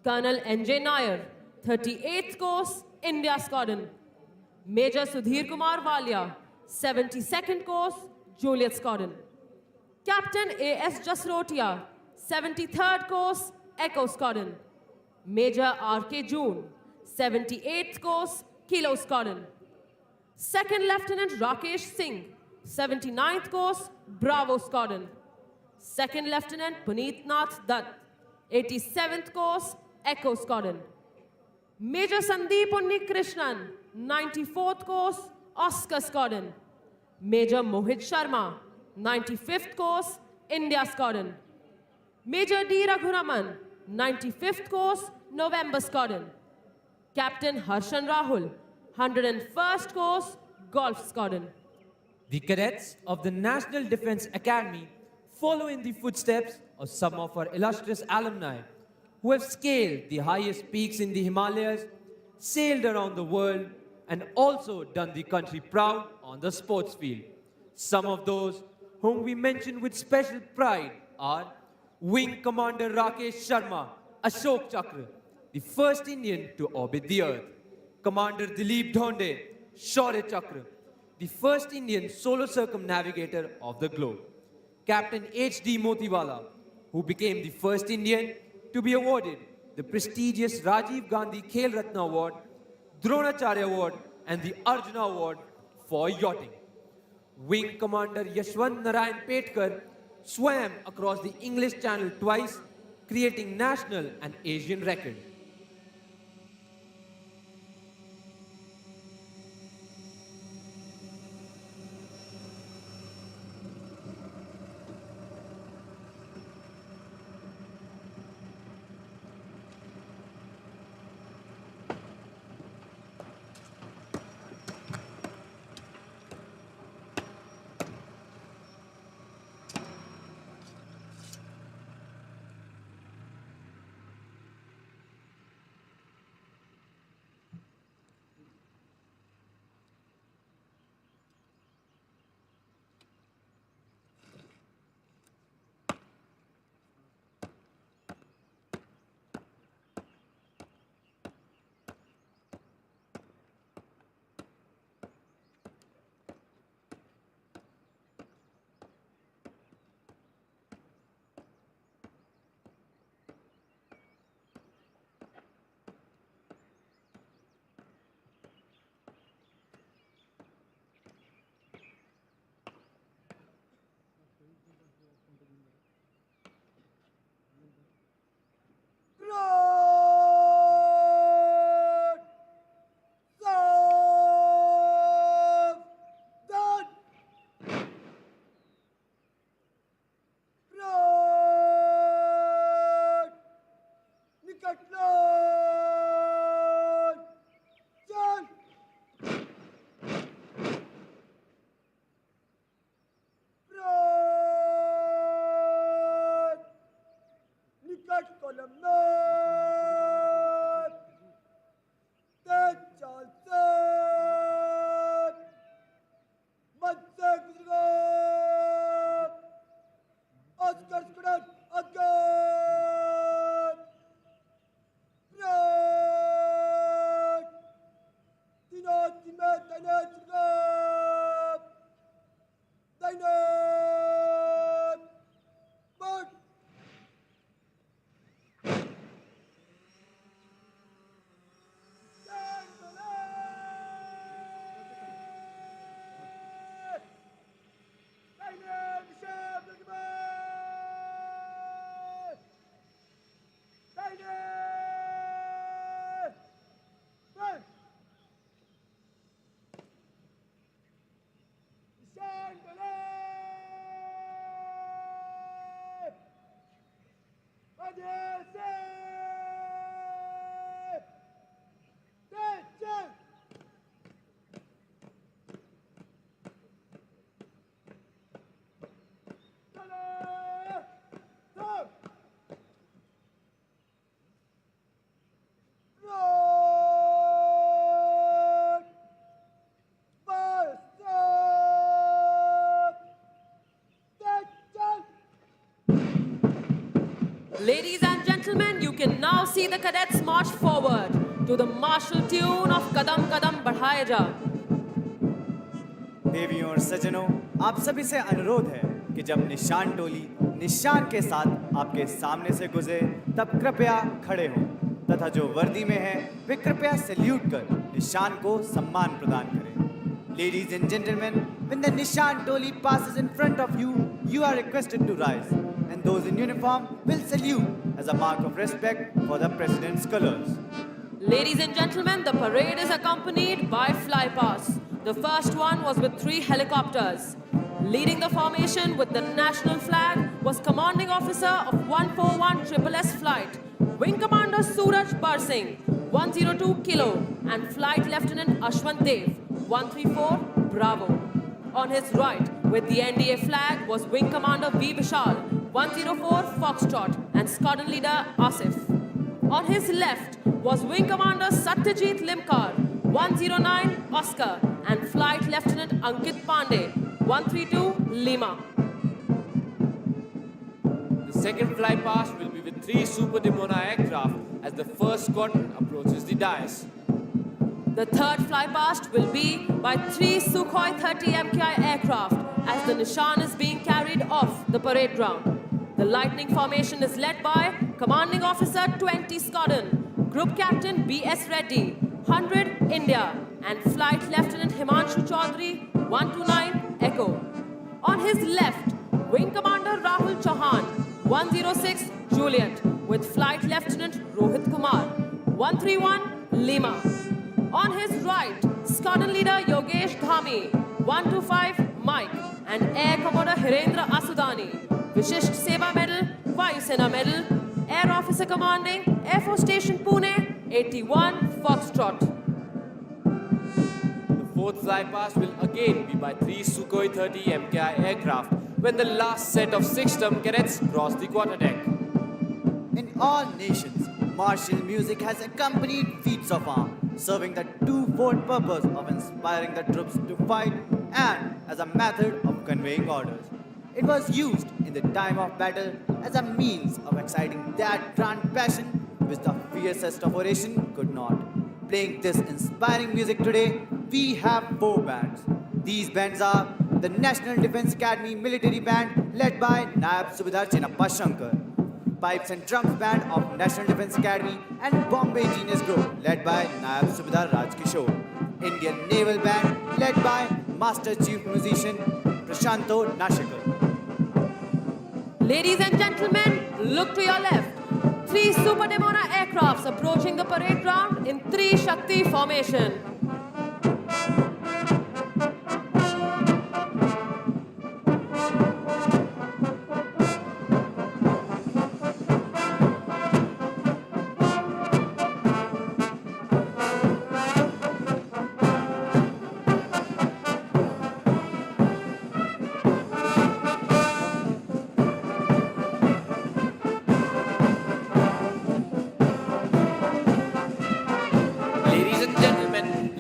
Colonel N.J. Nair, 38th Course, India Squadron; Major Sudhir Kumar Walia, 72nd Course, Juliet Squadron; Captain A.S. Jasrotia, 73rd Course, Echo Squadron; Major R.K. June, 78th Course, Kilo Squadron; 2nd Lieutenant Rakesh Singh, 79th Course, Bravo Squadron; 2nd Lieutenant Puneet Nath Dutt, 87th Course, Echo Squadron; Major Sandeep Unnikrishnan, 94th Course, Oscar Squadron; Major Mohit Sharma, 95th Course, India Squadron; Major D. Raghuraman, 95th Course, November Squadron; Captain Harshan Rahul, 101st Course, Golf Squadron. The cadets of the National Defense Academy follow in the footsteps of some of our illustrious alumni who have scaled the highest peaks in the Himalayas, sailed around the world, and also done the country proud on the sports field. Some of those whom we mention with special pride are Wing Commander Rakesh Sharma, Ashok Chakra, the first Indian to orbit the Earth; Commander Dilip Dhonde, Shaurya Chakra, the first Indian solo circumnavigator of the globe; Captain H.D. Motiwala, who became the first Indian to be awarded the prestigious Rajiv Gandhi Khel Ratna Award, Dronacharya Award, and the Arjuna Award for yachting. Wing Commander Yashwant Narayan Petkar swam across the English Channel twice, creating national and Asian record. Ladies and gentlemen, you can now see the cadets march forward to the martial tune of Kadam Kadam Badhaye Ja. देवियों और सज्जनों, आप सभी से अनुरोध है कि जब निशान टोली निशान के साथ आपके सामने से गुजरे तब कृपया खड़े हों तथा जो वर्दी में है वे कृपया सैल्यूट कर निशान को सम्मान प्रदान करें। Ladies and gentlemen, when the Nishan Toli passes in front of you, you are requested to rise, and those in uniform will salute as a mark of respect for the President's colors. Ladies and gentlemen, the parade is accompanied by flypasts. The first one was with 3 helicopters. Leading the formation with the national flag was Commanding Officer of 141 SSS Flight, Wing Commander Suraj Barsingh, 102 Kilo, and Flight Lieutenant Ashwant Dev, 134 Bravo. On his right, with the NDA flag, was Wing Commander V. Vishal, 104 Foxtrot, and Squadron Leader Asif. On his left was Wing Commander Satyajit Limkar, 109 Oscar, and Flight Lieutenant Ankit Pandey, 132 Lima. The second flypast will be with 3 Super Dimona aircraft as the first squadron approaches the dais. The third flypast will be by 3 Sukhoi 30 MKI aircraft as the Nishan is being carried off the parade ground. The lightning formation is led by Commanding Officer 20 Squadron, Group Captain B.S. Reddy, 100 India, and Flight Lieutenant Himanshu Chaudhary, 129 Echo. On his left, Wing Commander Rahul Chauhan, 106 Juliet, with Flight Lieutenant Rohit Kumar, 131 Lima. On his right, Squadron Leader Yogesh Dhami, 125 Mike, and Air Commodore Hirendra Asudani, Vishisht Seva Medal, Vayu Sena Medal, Air Officer Commanding, Air Force Station Pune, 81 Foxtrot. The fourth flypast will again be by 3 Sukhoi 30 MKI aircraft when the last set of 6 term cadets cross the quarterdeck. In all nations, martial music has accompanied feats of arms, serving the twofold purpose of inspiring the troops to fight and as a method of conveying orders. It was used in the time of battle as a means of exciting that grand passion which the fiercest of oration could not. Playing this inspiring music today, we have 4 bands. These bands are the National Defence Academy Military Band led by Naib Subedar Chinappa Shankar, Pipes and Drums Band of National Defence Academy and Bombay Genius Group led by Naib Subedar Raj Kishore, Indian Naval Band led by Master Chief Musician Prashanto Nashikar. Ladies and gentlemen, look to your left. 3 Super Demona aircrafts approaching the parade ground in 3 Shakti formation.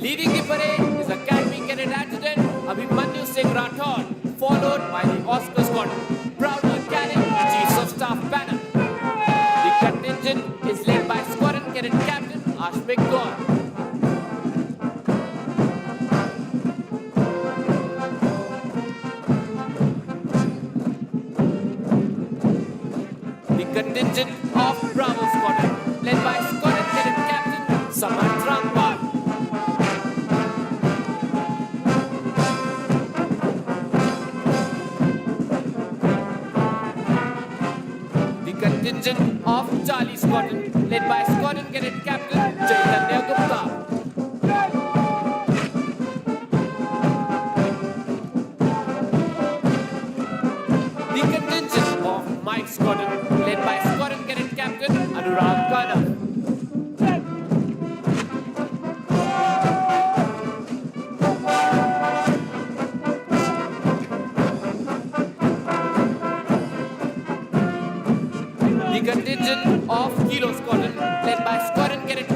Leading the parade is Academy Cadet Adjutant Abhimanyu Singh Rathod, followed by the Oscar Squadron, proudly carrying the Chiefs of Staff banner. The contingent is led by Squadron Cadet Captain Ashmik Gaur. The contingent of Bravo Squadron, led by Squadron Cadet Captain Samant Rangpal. Contingent of Charlie Squadron, led by Squadron Cadet Captain Chaitanya Gupta. The contingent of Mike Squadron, led by Squadron Cadet Captain Anurag Kanav. The contingent of Kilo Squadron, led by Squadron Cadet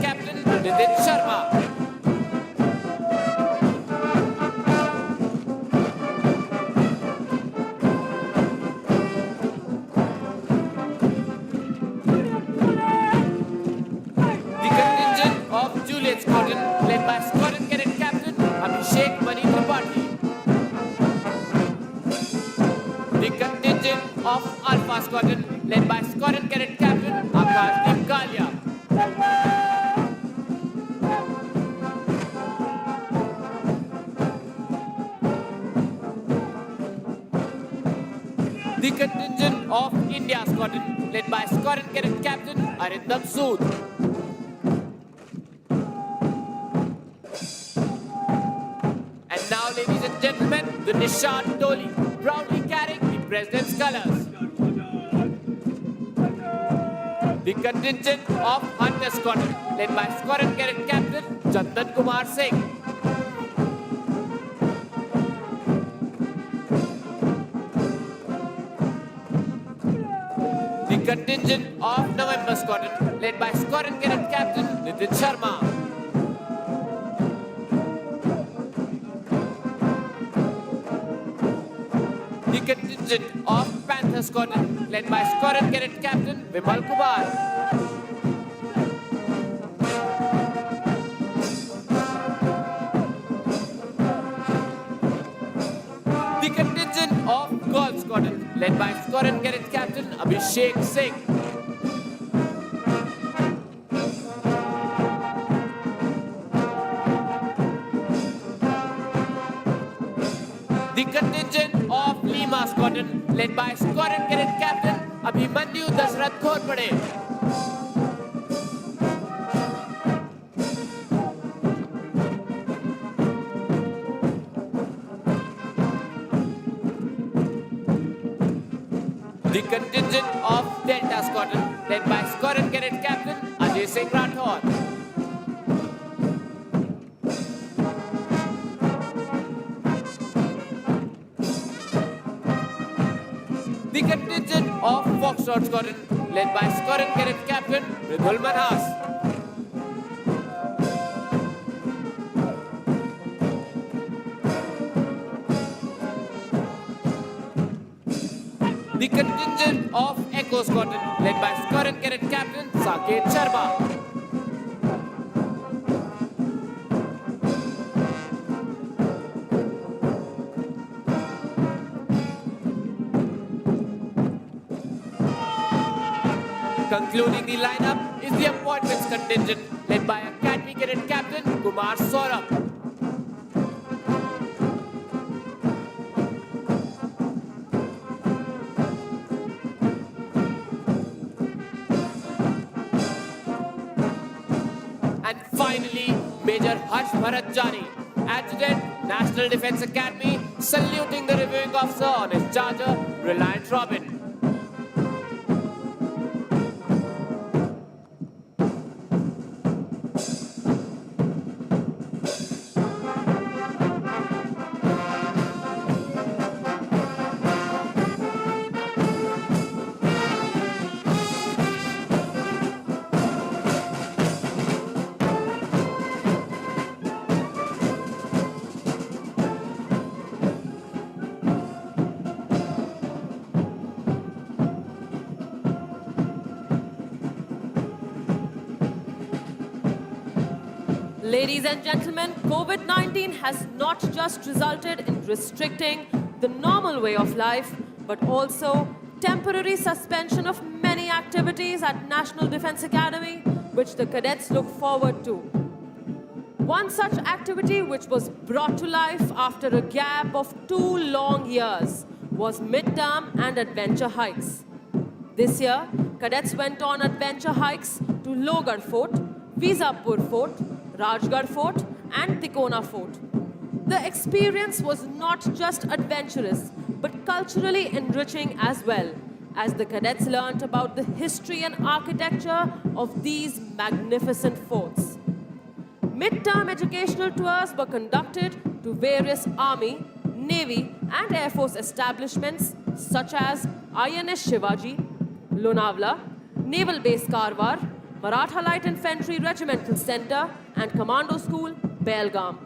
of Alpha Squadron, led by Squadron Cadet Captain Akashdeep Kalia. The contingent of India Squadron, led by Squadron Cadet Captain Arindam Sood. And now, ladies and gentlemen, the Nishan Toli, proudly carrying the President's colors. The contingent of Hunter Squadron, led by Squadron Cadet Captain Chandan Kumar Singh. The contingent of November Squadron, led by Squadron Cadet Captain Nitin Sharma. The contingent of Panther Squadron, led by Squadron Cadet Captain Vimal Kumar. The contingent of Golf Squadron, led by Squadron Cadet Captain Abhishek Singh. The contingent of Lima Squadron, led by Squadron Cadet Captain Abhimanyu Dasrath Khorpade. The contingent of Delta Squadron, led by Squadron Cadet Captain Ajay Singh Rathore. The contingent of Foxtrot Squadron, led by Squadron Cadet Captain Mridul Manhas. The contingent of Echo Squadron, led by Squadron Cadet Captain Saket Sharma. Concluding the lineup is the appointments contingent, led by Academy Cadet Captain Kumar Saurabh. And finally, Major Harsh Bharat Jani, Adjutant, National Defence Academy, saluting the reviewing officer on his charger, Reliant Robin. Ladies and gentlemen, COVID-19 has not just resulted in restricting the normal way of life, but also temporary suspension of many activities at National Defence Academy, which the cadets look forward to. One such activity which was brought to life after a gap of 2 long years was midterm and adventure hikes. This year, cadets went on adventure hikes to Lohgarh Fort, Vizapur Fort, Rajgarh Fort and Tikona Fort. The experience was not just adventurous, but culturally enriching as well, as the cadets learnt about the history and architecture of these magnificent forts. Midterm educational tours were conducted to various Army, Navy and Air Force establishments such as INS Shivaji, Lonavla, Naval Base Karwar, Maratha Light Infantry Regimental Center and Commando School, Belgaum.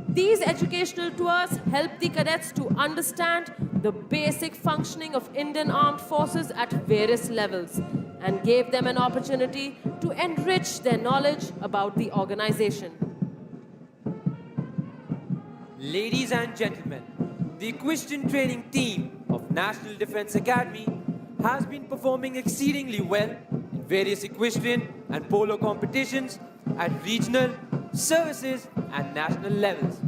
These educational tours help the cadets to understand the basic functioning of Indian Armed Forces at various levels and gave them an opportunity to enrich their knowledge about the organization. Ladies and gentlemen, the equestrian training team of National Defense Academy has been performing exceedingly well in various equestrian and polo competitions at regional, services, and national levels.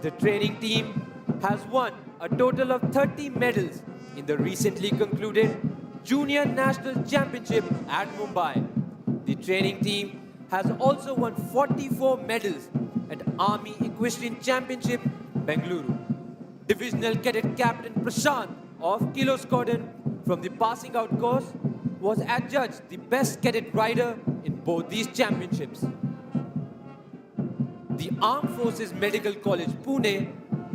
The training team has won a total of 30 medals in the recently concluded Junior National Championship at Mumbai. The training team has also won 44 medals at Army Equestrian Championship, Bengaluru. Divisional Cadet Captain Prashant of Kilo Squadron from the passing out course was adjudged the best cadet rider in both these championships. The Armed Forces Medical College Pune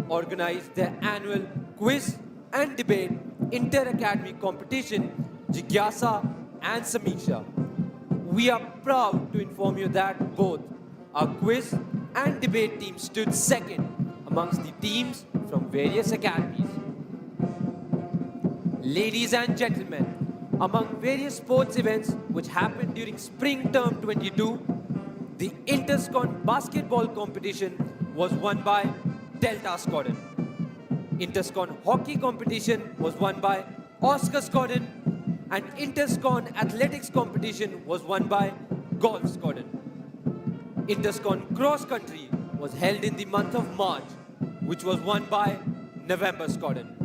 organized their annual quiz and debate inter-academy competition Jigyasa and Samiksha. We are proud to inform you that both our quiz and debate teams stood second amongst the teams from various academies. Ladies and gentlemen, among various sports events which happened during Spring Term 22, the Interscon basketball competition was won by Delta Squadron. Interscon hockey competition was won by Oscar Squadron, and Interscon athletics competition was won by Golf Squadron. Interscon cross country was held in the month of March, which was won by November Squadron.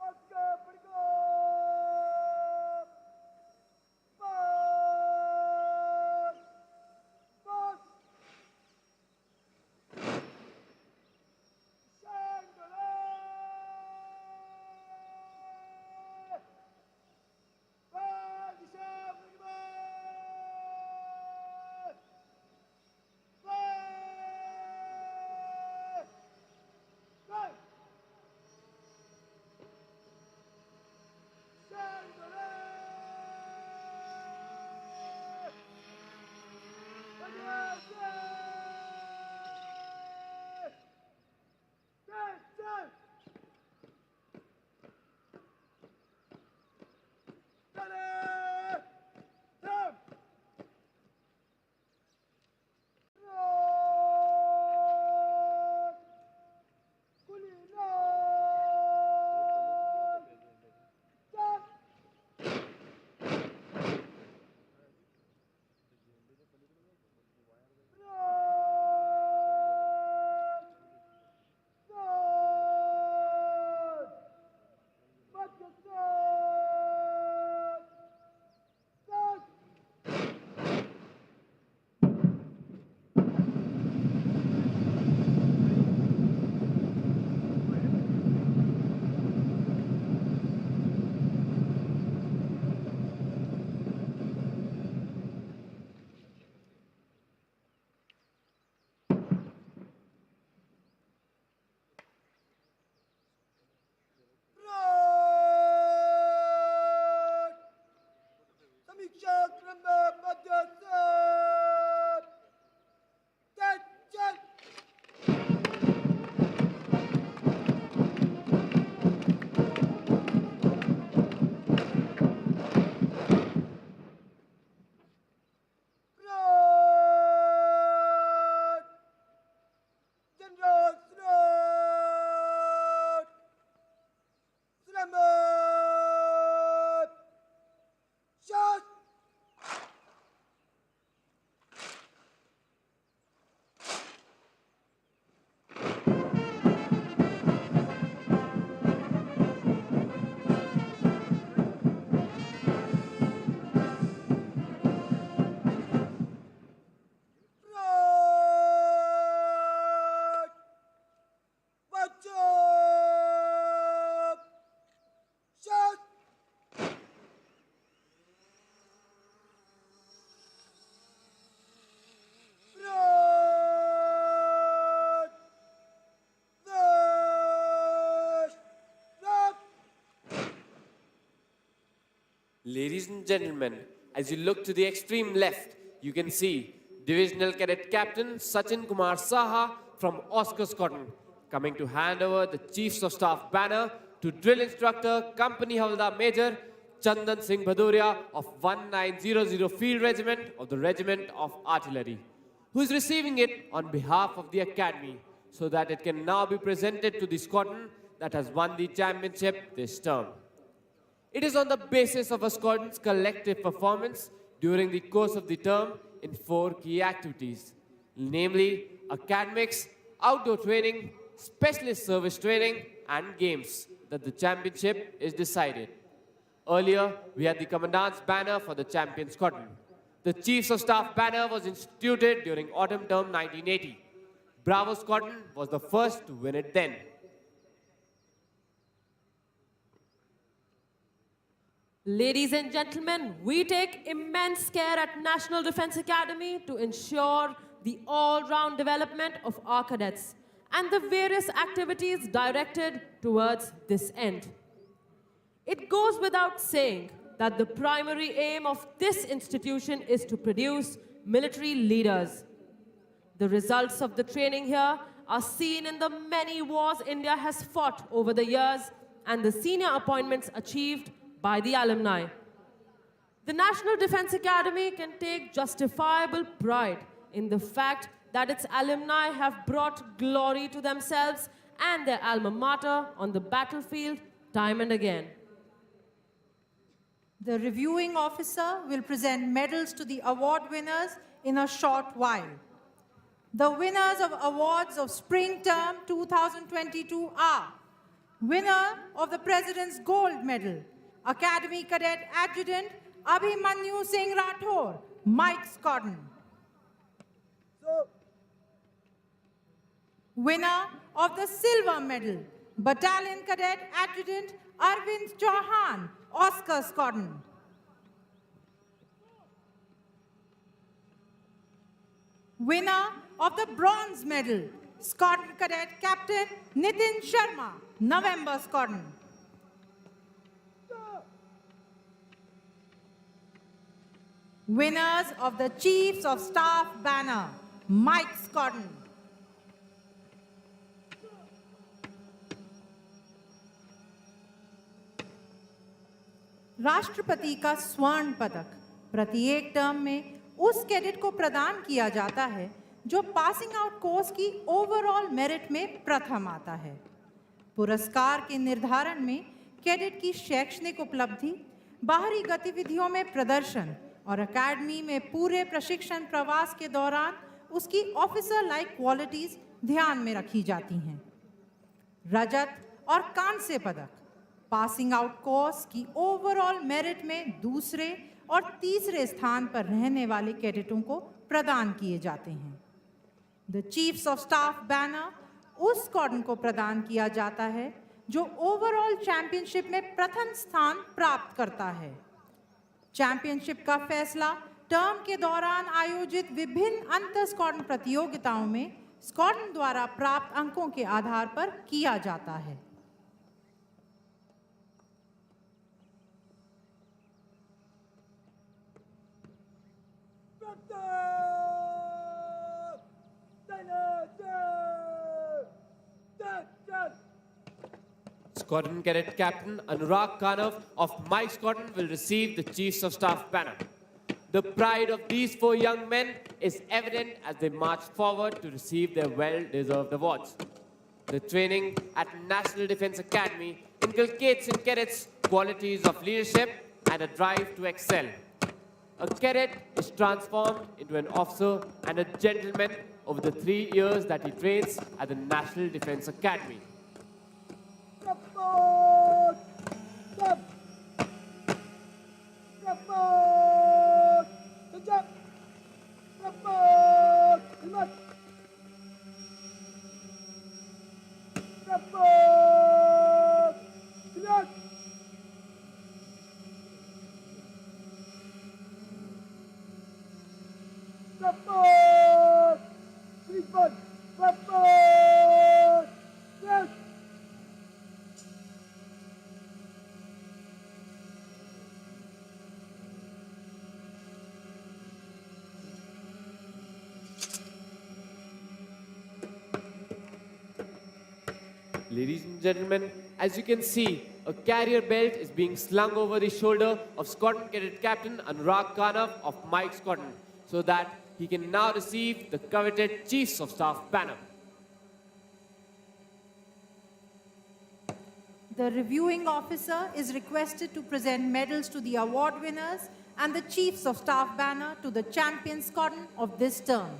Oscar, pretty good. Ball. Ladies and gentlemen, as you look to the extreme left, you can see Divisional Cadet Captain Sachin Kumar Saha from Oscar Squadron coming to hand over the Chiefs of Staff banner to Drill Instructor Company Havaldar Major Chandan Singh Bhaduria of 1900 Field Regiment of the Regiment of Artillery, who is receiving it on behalf of the Academy so that it can now be presented to the squadron that has won the championship this term. It is on the basis of a squadron's collective performance during the course of the term in 4 key activities, namely academics, outdoor training, specialist service training, and games, that the championship is decided. Earlier, we had the Commandant's banner for the champion squadron. The Chiefs of Staff banner was instituted during autumn term 1980. Bravo Squadron was the first to win it then. Ladies and gentlemen, we take immense care at National Defense Academy to ensure the all-round development of our cadets and the various activities directed towards this end. It goes without saying that the primary aim of this institution is to produce military leaders. The results of the training here are seen in the many wars India has fought over the years and the senior appointments achieved by the alumni. The National Defense Academy can take justifiable pride in the fact that its alumni have brought glory to themselves and their alma mater on the battlefield time and again. The reviewing officer will present medals to the award winners in a short while. The winners of awards of Spring Term 2022 are winner of the President's Gold Medal, Academy Cadet Adjutant Abhimanyu Singh Rathore, Mike Squadron. So, Winner of the Silver Medal, Battalion Cadet Adjutant Arvind Chauhan, Oscar Squadron. Winner of the Bronze Medal, Squadron Cadet Captain Nitin Sharma, November Squadron. Winners of the Chiefs of Staff banner, Mike Squadron. राष्ट्रपति का स्वर्ण पदक प्रत्येक term में उस cadet को प्रदान किया जाता है जो पासिंग आउट कोर्स की ओवरऑल मेरिट में प्रथम आता है। पुरस्कार के निर्धारण में कैडेट की शैक्षणिक उपलब्धि, बाहरी गतिविधियों में प्रदर्शन और एकेडमी में पूरे प्रशिक्षण प्रवास के दौरान उसकी ऑफिसर लाइक क्वालिटीज ध्यान में रखी जाती हैं। रजत और कांस्य पदक पासिंग आउट कोर्स की ओवरऑल मेरिट में दूसरे और तीसरे स्थान पर रहने वाले कैडेटों को प्रदान किए जाते हैं। The chiefs of staff banner उस स्क्वाड्रन को प्रदान किया जाता है जो ओवरऑल चैंपियनशिप में प्रथम स्थान प्राप्त करता है। चैंपियनशिप का फैसला टर्म के दौरान आयोजित विभिन्न अंतर स्क्वाड्रन प्रतियोगिताओं में स्क्वाड्रन द्वारा प्राप्त अंकों के आधार पर किया जाता है। Squadron Cadet Captain Anurag Kanav of Mike Squadron will receive the Chiefs of Staff banner. The pride of these 4 young men is evident as they march forward to receive their well-deserved awards. The training at National Defense Academy inculcates in cadets qualities of leadership and a drive to excel. A cadet is transformed into an officer and a gentleman over the 3 years that he trains at the National Defense Academy. support! Stop! Support! Good job! Support! Relax! Support! Relax! Support! Refund! Support! Yes! Ladies and gentlemen, as you can see, a carrier belt is being slung over the shoulder of Squadron Cadet Captain Anurag Kanav of Mike Squadron so that he can now receive the coveted Chiefs of Staff banner. The reviewing officer is requested to present medals to the award winners and the Chiefs of Staff banner to the champion squadron of this term.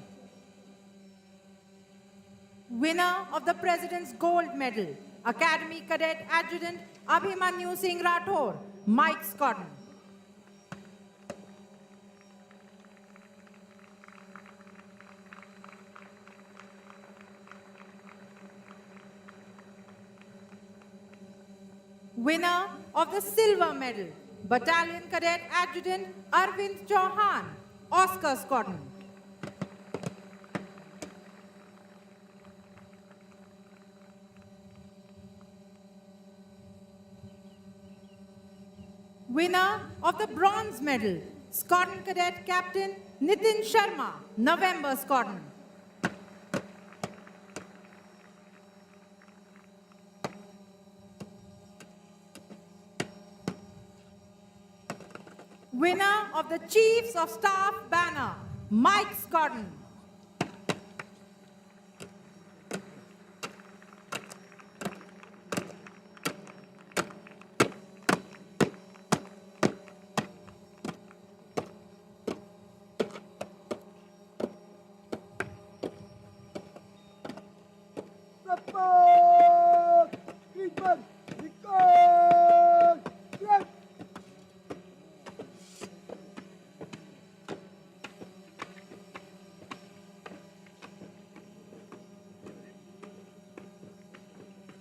Winner of the President's Gold Medal, Academy Cadet Adjutant Abhimanyu Singh Rathore, Mike Squadron. Winner of the Silver Medal, Battalion Cadet Adjutant Arvind Chauhan, Oscar Squadron. Winner of the Bronze Medal, Squadron Cadet Captain Nitin Sharma, November Squadron. Winner of the Chiefs of Staff banner, Mike Squadron. Support! Treatment! Record! Yes!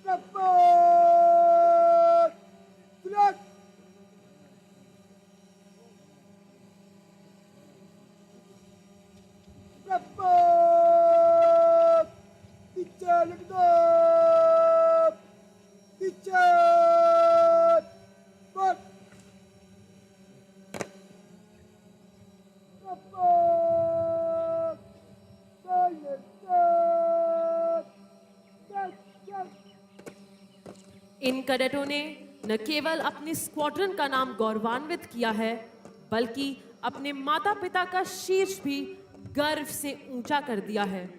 Support! Select! Support! Teacher, look up! Teacher! But! Support! Silence! Yes, yes! इन कैडेटों ने न केवल अपनी squadron का नाम गौरवान्वित किया है बल्कि अपने माता पिता का शीर्ष भी गर्व से ऊंचा कर दिया है।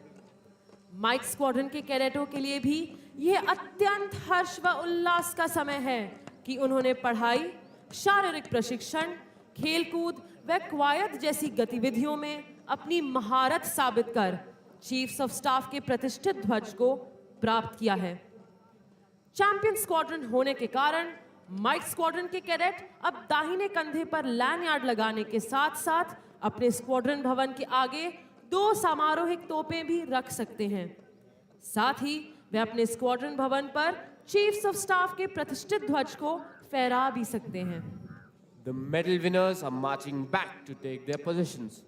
माइक स्क्वाड्रन के कैडेटों के लिए भी यह अत्यंत हर्ष व उल्लास का समय है कि उन्होंने पढ़ाई, शारीरिक प्रशिक्षण, खेलकूद व क्वायत जैसी गतिविधियों में अपनी महारत साबित कर चीफ्स ऑफ स्टाफ के प्रतिष्ठित ध्वज को प्राप्त किया है। चैंपियन स्क्वाड्रन होने के कारण माइक स्क्वाड्रन के कैडेट अब दाहिने कंधे पर लैंडयार्ड लगाने के साथ साथ अपने स्क्वाड्रन भवन के आगे 2 समारोहिक तोपें भी रख सकते हैं। साथ ही वे अपने स्क्वाड्रन भवन पर चीफ्स ऑफ स्टाफ के प्रतिष्ठित ध्वज को फहरा भी सकते हैं। The medal winners are marching back to take their positions.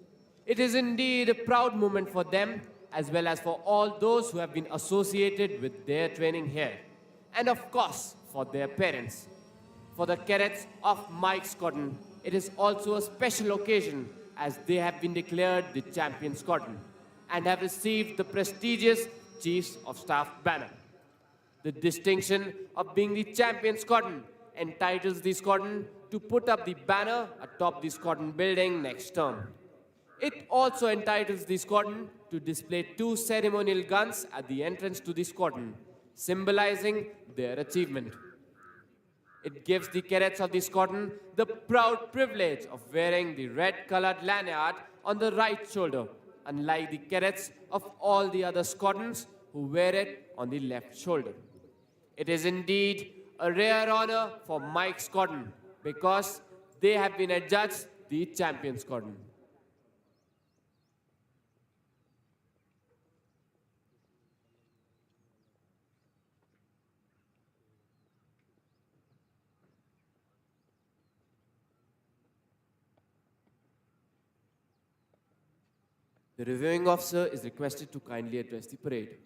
It is indeed a proud moment for them as well as for all those who have been associated with their training here. And of course, for their parents. For the cadets of Mike Squadron, it is also a special occasion as they have been declared the champion squadron and have received the prestigious Chiefs of Staff banner. The distinction of being the champion squadron entitles the squadron to put up the banner atop the squadron building next term. It also entitles the squadron to display 2 ceremonial guns at the entrance to the squadron, symbolizing their achievement. It gives the cadets of the squadron the proud privilege of wearing the red-colored lanyard on the right shoulder, unlike the cadets of all the other squadrons who wear it on the left shoulder. It is indeed a rare honor for Mike Squadron because they have been adjudged the champion squadron. The reviewing officer is requested to kindly address the parade.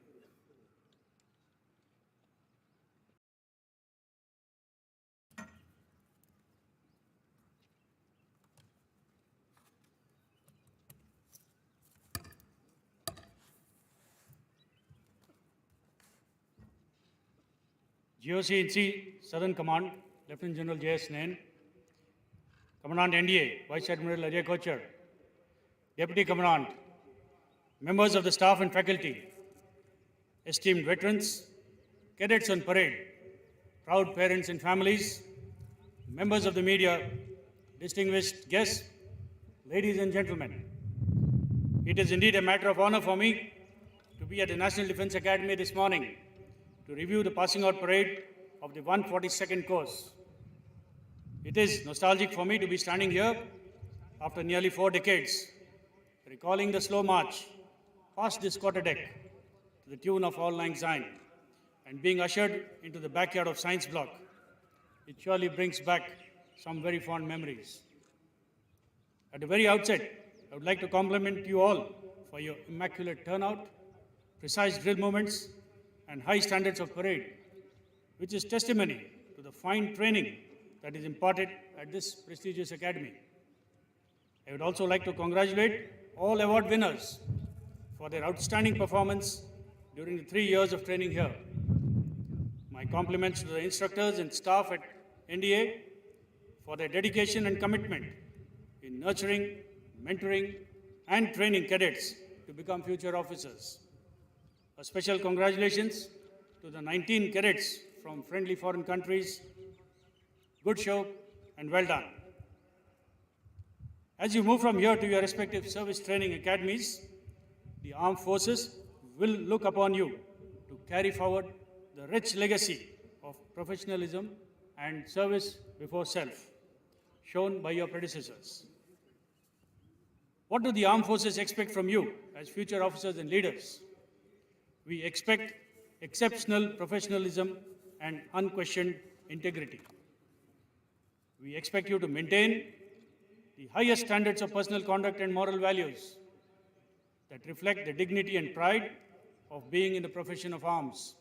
GOC-in-C, Southern Command, Lieutenant General J.S. Nain, Commandant NDA, Vice Admiral Ajay Kochar, Deputy Commandant, members of the staff and faculty, esteemed veterans, cadets on parade, proud parents and families, members of the media, distinguished guests, ladies and gentlemen. It is indeed a matter of honor for me to be at the National Defense Academy this morning to review the passing out parade of the 142nd course. It is nostalgic for me to be standing here after nearly 4 decades, recalling the slow march past this quarterdeck to the tune of Auld Lang Syne and being ushered into the backyard of Science Block. It surely brings back some very fond memories. At the very outset, I would like to compliment you all for your immaculate turnout, precise drill movements, and high standards of parade, which is testimony to the fine training that is imparted at this prestigious academy. I would also like to congratulate all award winners for their outstanding performance during the 3 years of training here. My compliments to the instructors and staff at NDA for their dedication and commitment in nurturing, mentoring, and training cadets to become future officers. A special congratulations to the 19 cadets from friendly foreign countries. Good show and well done. As you move from here to your respective service training academies, the armed forces will look upon you to carry forward the rich legacy of professionalism and service before self shown by your predecessors. What do the armed forces expect from you as future officers and leaders? We expect exceptional professionalism and unquestioned integrity. We expect you to maintain the highest standards of personal conduct and moral values that reflect the dignity and pride of being in the profession of arms.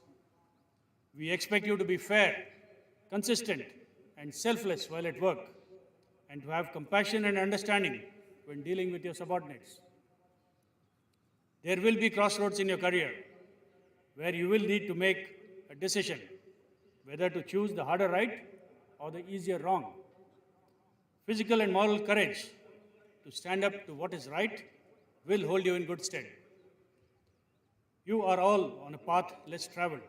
We expect you to be fair, consistent, and selfless while at work, and to have compassion and understanding when dealing with your subordinates. There will be crossroads in your career where you will need to make a decision whether to choose the harder right or the easier wrong. Physical and moral courage to stand up to what is right will hold you in good stead. You are all on a path less traveled,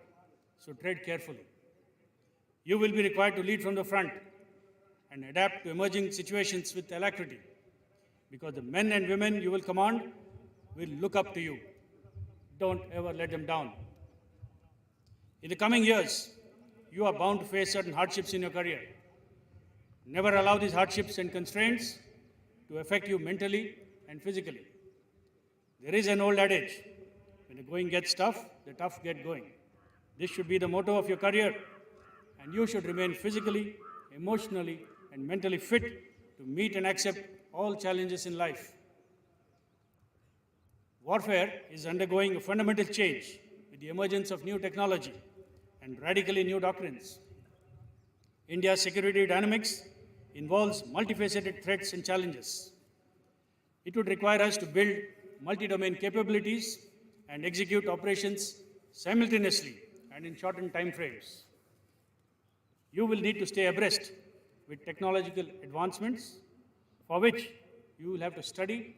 so tread carefully. You will be required to lead from the front and adapt to emerging situations with alacrity, because the men and women you will command will look up to you. Don't ever let them down. In the coming years, you are bound to face certain hardships in your career. Never allow these hardships and constraints to affect you mentally and physically. There is an old adage, when the going gets tough, the tough get going. This should be the motto of your career, and you should remain physically, emotionally, and mentally fit to meet and accept all challenges in life. Warfare is undergoing a fundamental change with the emergence of new technology and radically new doctrines. India's security dynamics involves multifaceted threats and challenges. It would require us to build multi-domain capabilities and execute operations simultaneously and in shortened time frames. You will need to stay abreast with technological advancements, for which you will have to study,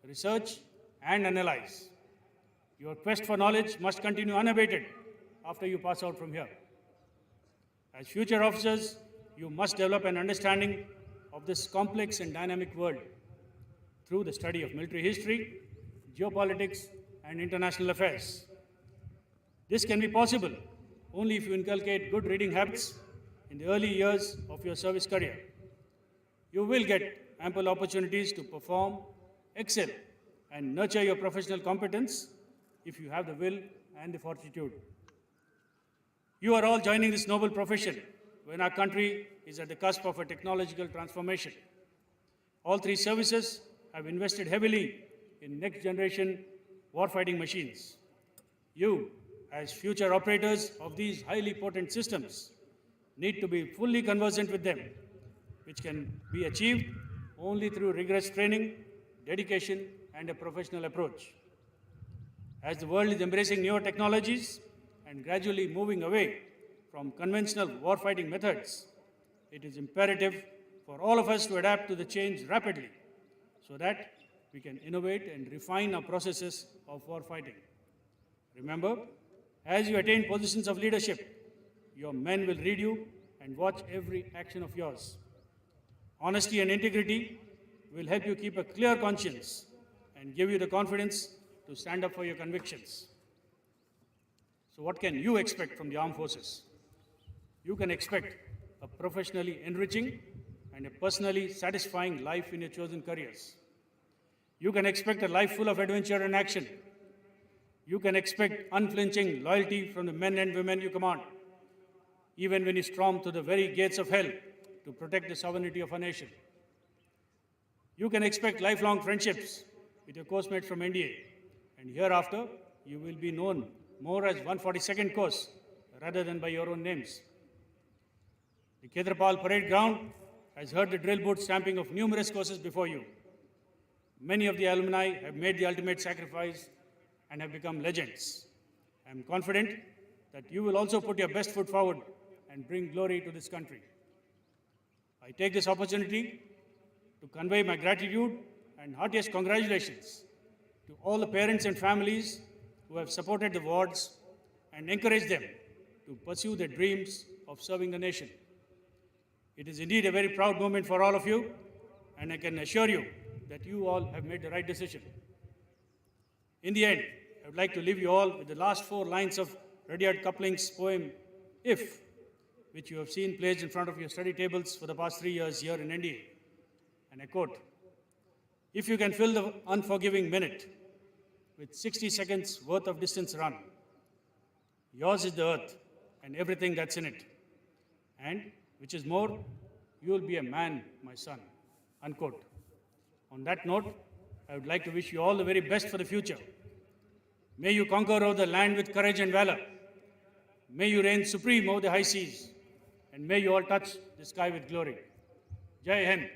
research, and analyze. Your quest for knowledge must continue unabated after you pass out from here. As future officers, you must develop an understanding of this complex and dynamic world through the study of military history, geopolitics, and international affairs. This can be possible only if you inculcate good reading habits in the early years of your service career. You will get ample opportunities to perform, excel, and nurture your professional competence if you have the will and the fortitude. You are all joining this noble profession when our country is at the cusp of a technological transformation. All three services have invested heavily in next-generation warfighting machines. You, as future operators of these highly potent systems, need to be fully conversant with them, which can be achieved only through rigorous training, dedication, and a professional approach. As the world is embracing newer technologies and gradually moving away from conventional warfighting methods, it is imperative for all of us to adapt to the change rapidly so that we can innovate and refine our processes of warfighting. Remember, as you attain positions of leadership, your men will read you and watch every action of yours. Honesty and integrity will help you keep a clear conscience and give you the confidence to stand up for your convictions. So what can you expect from the armed forces? You can expect a professionally enriching and a personally satisfying life in your chosen careers. You can expect a life full of adventure and action. You can expect unflinching loyalty from the men and women you command, even when you storm to the very gates of hell to protect the sovereignty of our nation. You can expect lifelong friendships with your course mates from NDA, and hereafter you will be known more as 142nd Course rather than by your own names. The Khetrapal Parade Ground has heard the drill boot stamping of numerous courses before you. Many of the alumni have made the ultimate sacrifice and have become legends. I am confident that you will also put your best foot forward and bring glory to this country. I take this opportunity to convey my gratitude and heartiest congratulations to all the parents and families who have supported the wards and encouraged them to pursue their dreams of serving the nation. It is indeed a very proud moment for all of you, and I can assure you that you all have made the right decision. In the end, I would like to leave you all with the last 4 lines of Rudyard Kipling's poem, If, which you have seen placed in front of your study tables for the past 3 years here in NDA. And I quote, "If you can fill the unforgiving minute with 60 seconds worth of distance run, yours is the earth and everything that's in it. And, which is more, you will be a man, my son." Unquote. On that note, I would like to wish you all the very best for the future. May you conquer over the land with courage and valor. May you reign supreme over the high seas. And may you all touch the sky with glory. Jai Hind.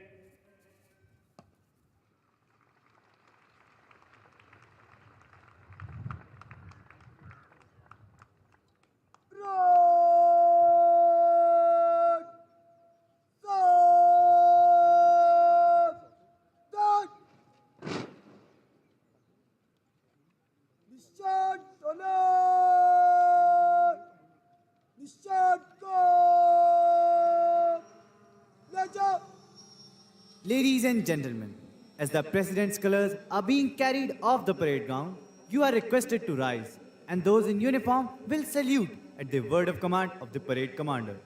Rock! Stop! Stop! Nishad Sonar! Nishad Kor! Raja! Ladies and gentlemen, as the President's colors are being carried off the parade ground, you are requested to rise, and those in uniform will salute at the word of command of the parade commander.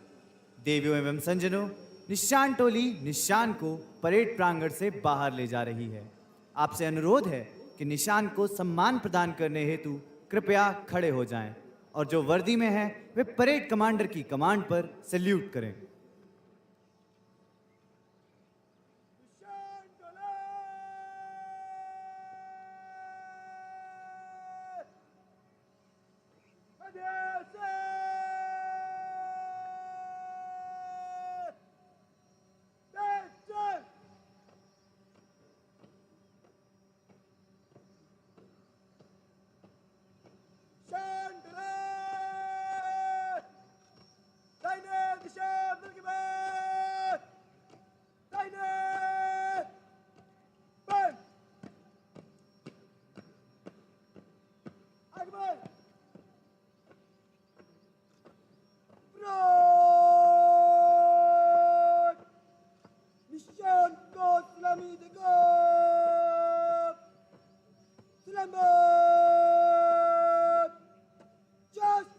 देवियों एवं संजनों, निशान टोली निशान को parade प्रांगण से बाहर ले जा रही है। आपसे अनुरोध है कि निशान को सम्मान प्रदान करने हेतु कृपया खड़े हो जाएं और जो वर्दी में है वे परेड कमांडर की कमांड पर सैल्यूट करें। Nishad Sonar! Adese! Attention! Chandra! Deine Disha Milgebat! Deine! Bang! Agman! Front! Nishan Kod Slami de God! Selamat! Just!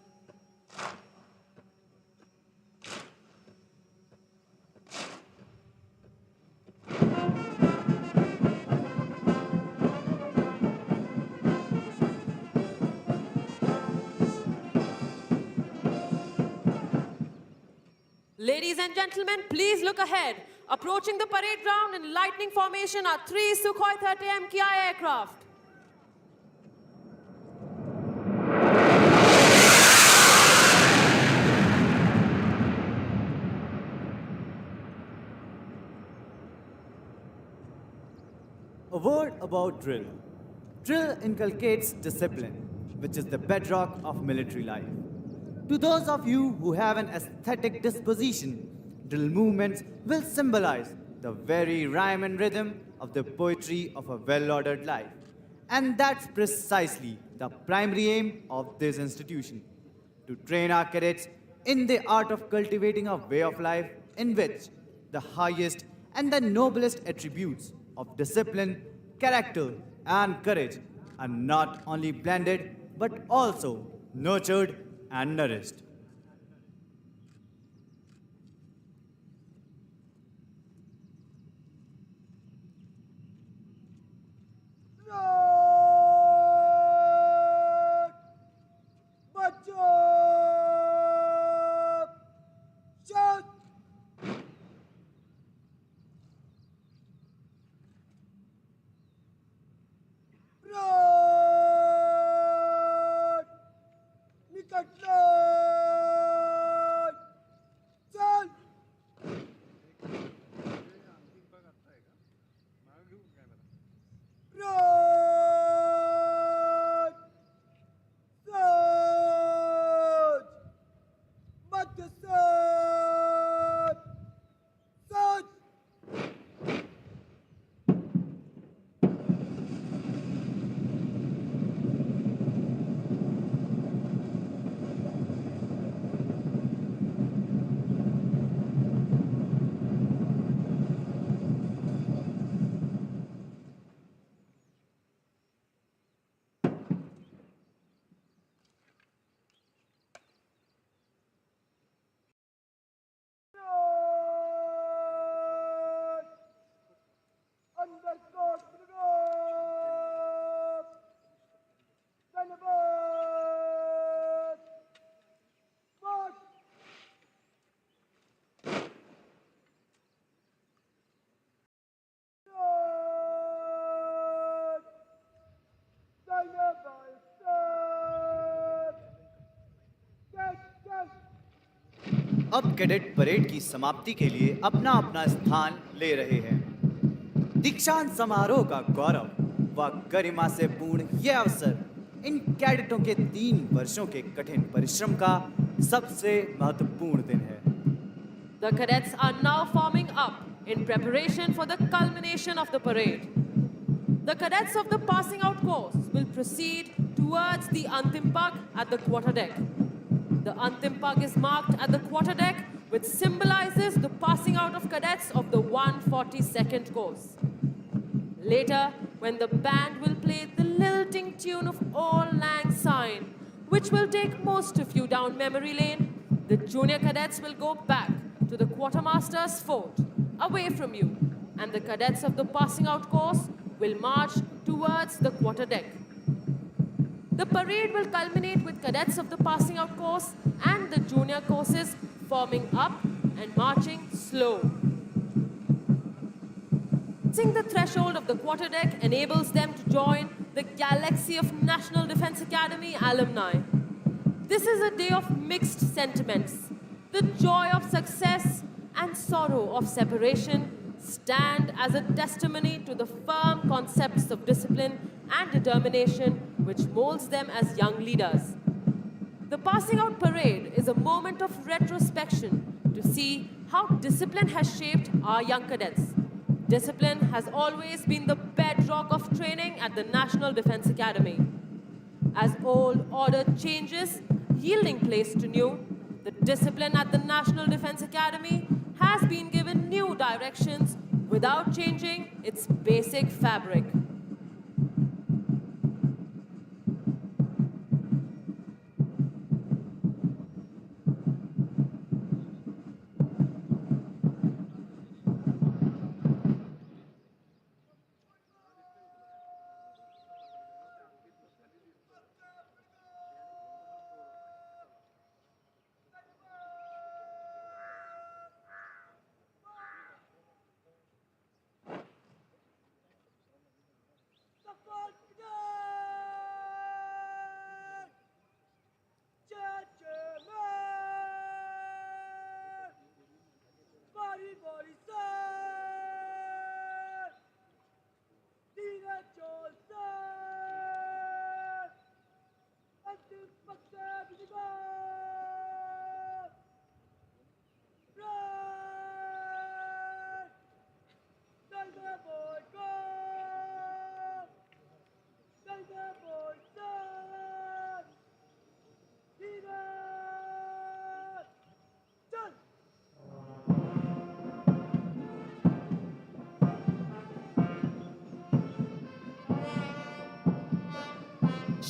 Ladies and gentlemen, please look ahead. Approaching the parade ground in lightning formation are 3 Sukhoi 30M Ki aircraft. A word about drill. Drill inculcates discipline, which is the bedrock of military life. To those of you who have an aesthetic disposition, drill movements will symbolize the very rhyme and rhythm of the poetry of a well ordered life. And that's precisely the primary aim of this institution to train our cadets in the art of cultivating a way of life in which the highest and the noblest attributes of discipline, character, and courage are not only blended but also nurtured and nourished. Rock! March up! Shout! Rock! निकट line! चल! Rock! Surge! मध्य surge! Surge! Rock! Undercoat rock! Thunderbird! March! Rock! Thunderbird! Stop! Catch! Catch! अब cadet parade की समाप्ति के लिए अपना अपना स्थान ले रहे हैं। दीक्षांत समारोह का गौरव व गरिमा से पूर्ण यह अवसर इन कैडेटों के 3 वर्षों के कठिन परिश्रम का सबसे महत्वपूर्ण दिन है। The cadets are now forming up in preparation for the culmination of the parade. The cadets of the passing out course will proceed towards the Antim Pag at the quarterdeck. The Antim Pag is marked at the quarterdeck, which symbolizes the passing out of cadets of the 142nd course. Later, when the band will play the lilting tune of Auld Lang Syne, which will take most of you down memory lane, the junior cadets will go back to the quartermaster's fort, away from you, and the cadets of the passing out course will march towards the quarterdeck. The parade will culminate with cadets of the passing out course and the junior courses forming up and marching slow. Crossing the threshold of the quarterdeck enables them to join the galaxy of National Defense Academy alumni. This is a day of mixed sentiments. The joy of success and sorrow of separation stand as a testimony to the firm concepts of discipline and determination which molds them as young leaders. The passing out parade is a moment of retrospection to see how discipline has shaped our young cadets. Discipline has always been the bedrock of training at the National Defense Academy. As old order changes, yielding place to new, the discipline at the National Defense Academy has been given new directions without changing its basic fabric.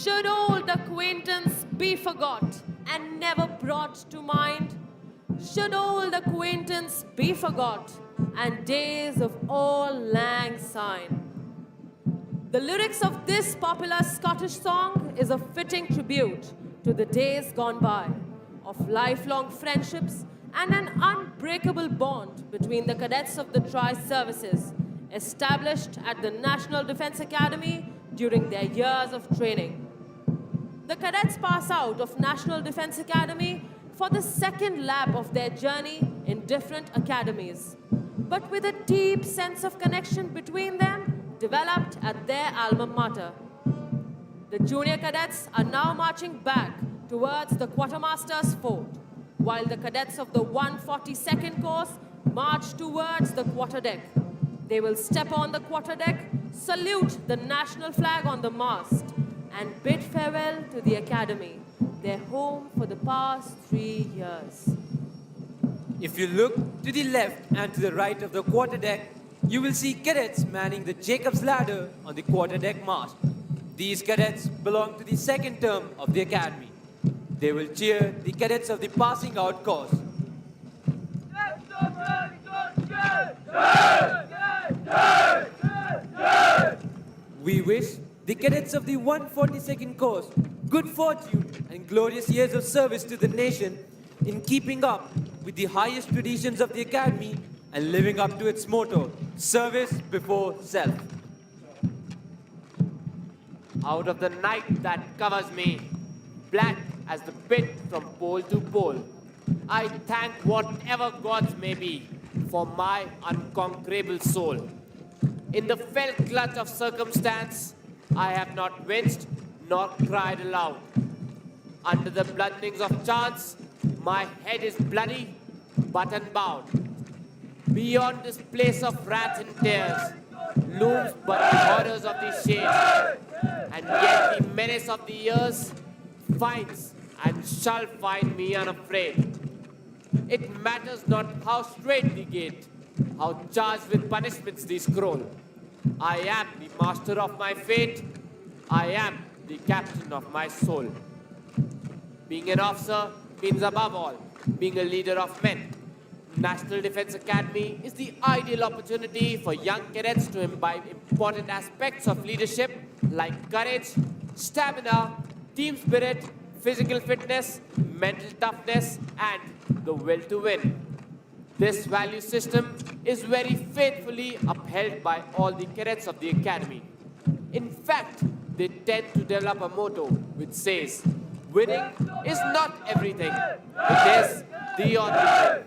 Should old acquaintance be forgot and never brought to mind? Should old acquaintance be forgot and days of all lang syne? The lyrics of this popular Scottish song is a fitting tribute to the days gone by of lifelong friendships and an unbreakable bond between the cadets of the tri-services established at the National Defence Academy during their years of training. The cadets pass out of National Defence Academy for the second lap of their journey in different academies, but with a deep sense of connection between them developed at their alma mater. The junior cadets are now marching back towards the quartermaster's fort, while the cadets of the 142nd course march towards the quarterdeck. They will step on the quarterdeck, salute the national flag on the mast, and bid farewell to the academy, their home for the past 3 years. If you look to the left and to the right of the quarterdeck, you will see cadets manning the Jacob's Ladder on the quarterdeck mast. These cadets belong to the second term of the academy. They will cheer the cadets of the passing out course. We wish the cadets of the 142nd course good fortune and glorious years of service to the nation in keeping up with the highest traditions of the academy and living up to its motto, service before self. Out of the night that covers me, black as the pit from pole to pole, I thank whatever gods may be for my unconquerable soul. In the fell clutch of circumstance, I have not winced nor cried aloud. Under the blunderings of chance, my head is bloody but unbound. Beyond this place of wrath and tears looms but the horrors of the shades, and yet the menace of the years finds and shall find me unafraid. It matters not how straight the gate, how charged with punishments the scroll. I am the master of my fate. I am the captain of my soul. Being an officer means above all being a leader of men. National Defence Academy is the ideal opportunity for young cadets to imbibe important aspects of leadership like courage, stamina, team spirit, physical fitness, mental toughness, and the will to win. This value system is very faithfully upheld by all the cadets of the academy. In fact, they tend to develop a motto which says, winning is not everything, it is the only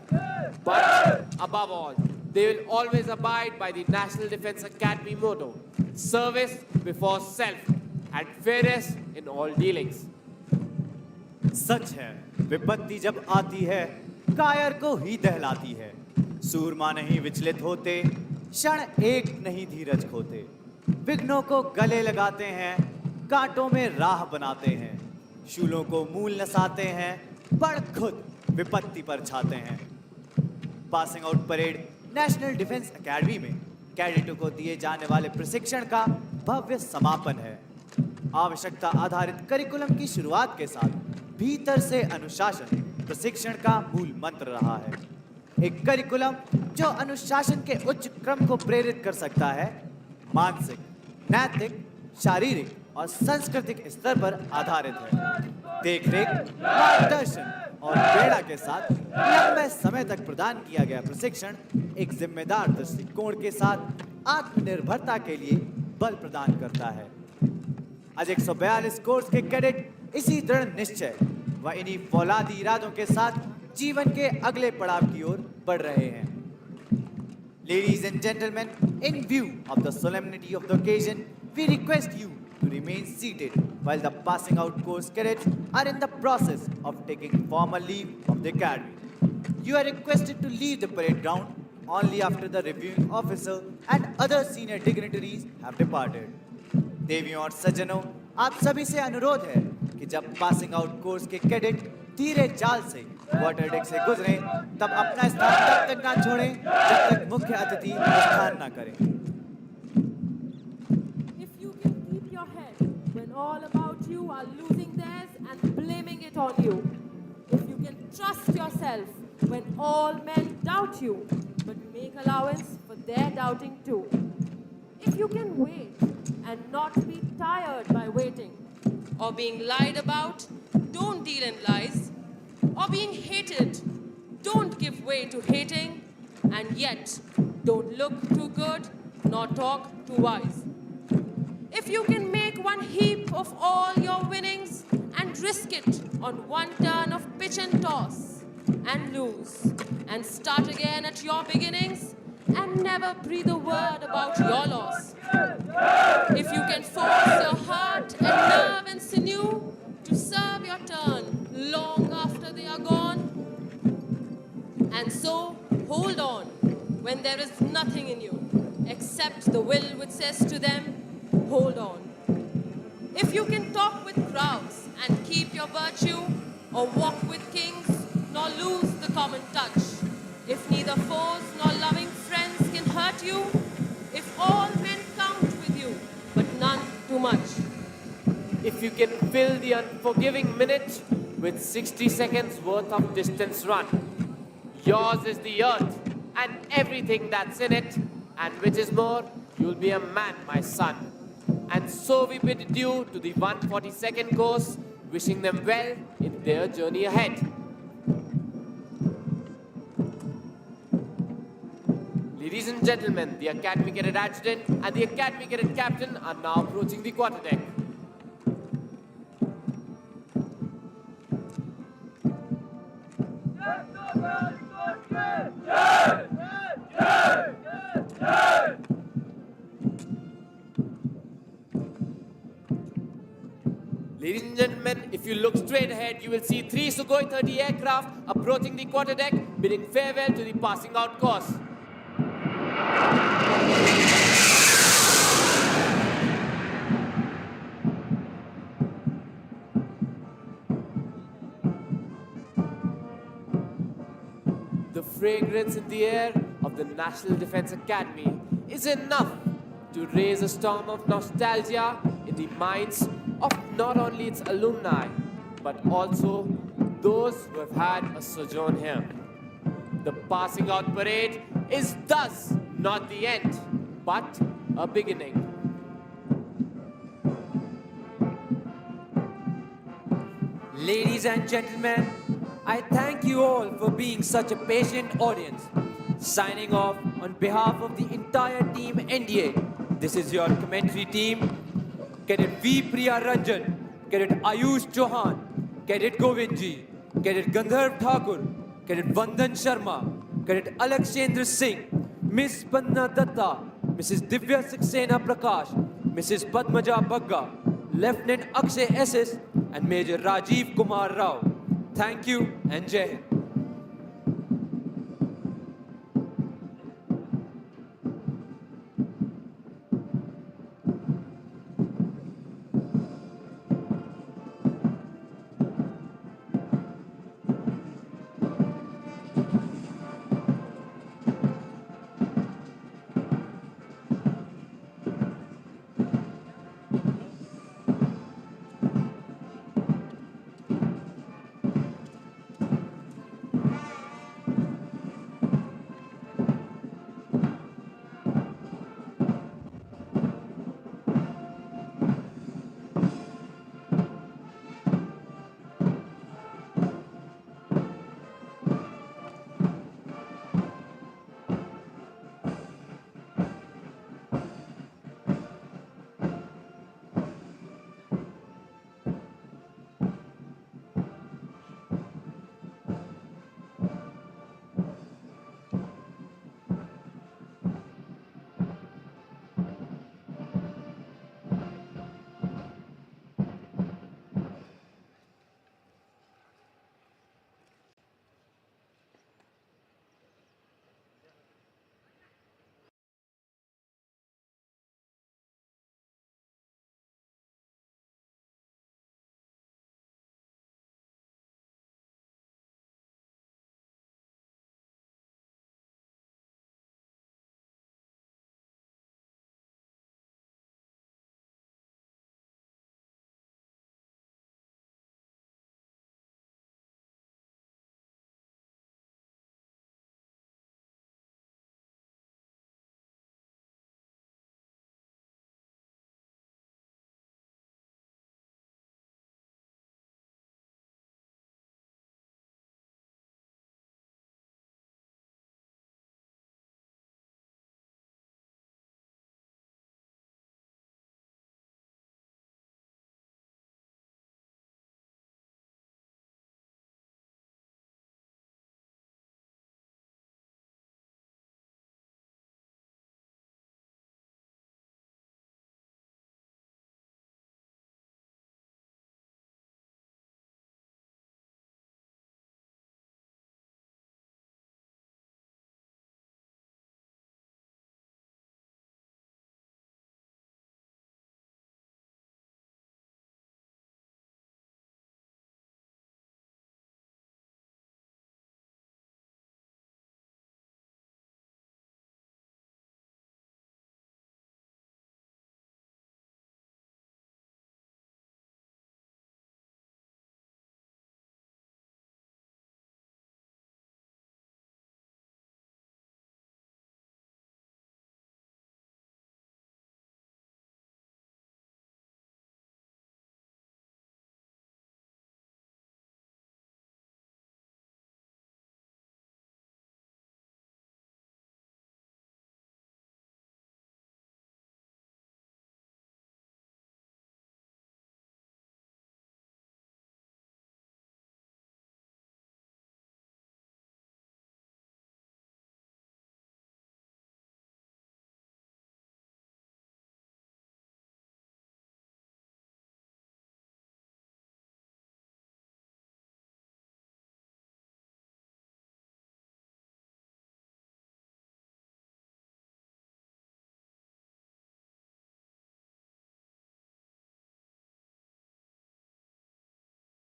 thing. But above all, they will always abide by the National Defence Academy motto, service before self and fairness in all dealings. सच है, विपत्ति जब आती है कायर को ही दहलाती है। सूरमा नहीं विचलित होते, क्षण एक नहीं धीरज खोते। विघ्नों को गले लगाते हैं, कांटों में राह बनाते हैं। शूलों को मूल नसाते हैं, पर खुद विपत्ति पर छाते हैं। Passing out parade national defence academy में कैडेटों को दिए जाने वाले प्रशिक्षण का भव्य समापन है। आवश्यकता आधारित करिकुलम की शुरुआत के साथ भीतर से अनुशासन प्रशिक्षण का मूल मंत्र रहा है। एक करिकुलम जो अनुशासन के उच्च क्रम को प्रेरित कर सकता है, मानसिक, नैतिक, शारीरिक और सांस्कृतिक स्तर पर आधारित है। देखरेख, मार्गदर्शन और प्रेरणा के साथ लंबे समय तक प्रदान किया गया प्रशिक्षण एक जिम्मेदार दृष्टिकोण के साथ आत्मनिर्भरता के लिए बल प्रदान करता है। आज 142 कोर्स के कैडेट इसी दृढ़ निश्चय व इन्हीं फौलादी इरादों के साथ जीवन के अगले पड़ाव की ओर बढ़ रहे हैं। Ladies and gentlemen, in view of the solemnity of the occasion, we request you to remain seated while the passing out course cadets are in the process of taking formal leave of the academy. You are requested to leave the parade ground only after the reviewing officer and other senior dignitaries have departed. देवियों और सज्जनों, आप सभी से अनुरोध है कि जब पासिंग आउट कोर्स के कैडेट धीरे चाल से क्वार्टर डेक से गुजरें, तब अपना स्थान तब तक ना छोड़ें जब तक मुख्य अतिथि प्रस्थान ना करें। If you can keep your head when all about you few are losing theirs and blaming it on you. If you can trust yourself when all men doubt you, but make allowance for their doubting too. If you can wait and not be tired by waiting, or being lied about, don't deal in lies, or being hated, don't give way to hating, and yet don't look too good nor talk too wise. If you can make one heap of all your winnings and risk it on one turn of pitch and toss and lose and start again at your beginnings and never breathe a word about your loss. If you can force your heart and nerve and sinew to serve your turn long after they are gone, and so hold on when there is nothing in you except the will which says to them, hold on. If you can talk with crowds and keep your virtue, or walk with kings nor lose the common touch, if neither foes nor loving friends can hurt you, if all men count with you, but none too much. If you can fill the unforgiving minute with 60 seconds worth of distance run, yours is the earth and everything that's in it, and which is more, you'll be a man, my son. And so we bid adieu to the 142nd course, wishing them well in their journey ahead. Ladies and gentlemen, the Academy Cadet Adjutant and the Academy Cadet Captain are now approaching the quarterdeck. Ladies and gentlemen, if you look straight ahead, you will see 3 Sukhoi 30 aircraft approaching the quarterdeck, bidding farewell to the passing out course. The fragrance in the air of the National Defense Academy is enough to raise a storm of nostalgia in the minds of not only its alumni, but also those who have had a sojourn here. The passing out parade is thus not the end, but a beginning. Ladies and gentlemen, I thank you all for being such a patient audience. Signing off on behalf of the entire team NDA, this is your commentary team, Cadet V. Priya Ranjan, Cadet Ayush Chauhan, Cadet Govindji, Cadet Gandharv Thakur, Cadet Vandan Sharma, Cadet Alakshendra Singh, Miss Panna Datta, Mrs. Divya Saxena Prakash, Mrs. Padmaja Bagga, Lieutenant Akshay SS, and Major Rajiv Kumar Rao. Thank you and Jai Hind.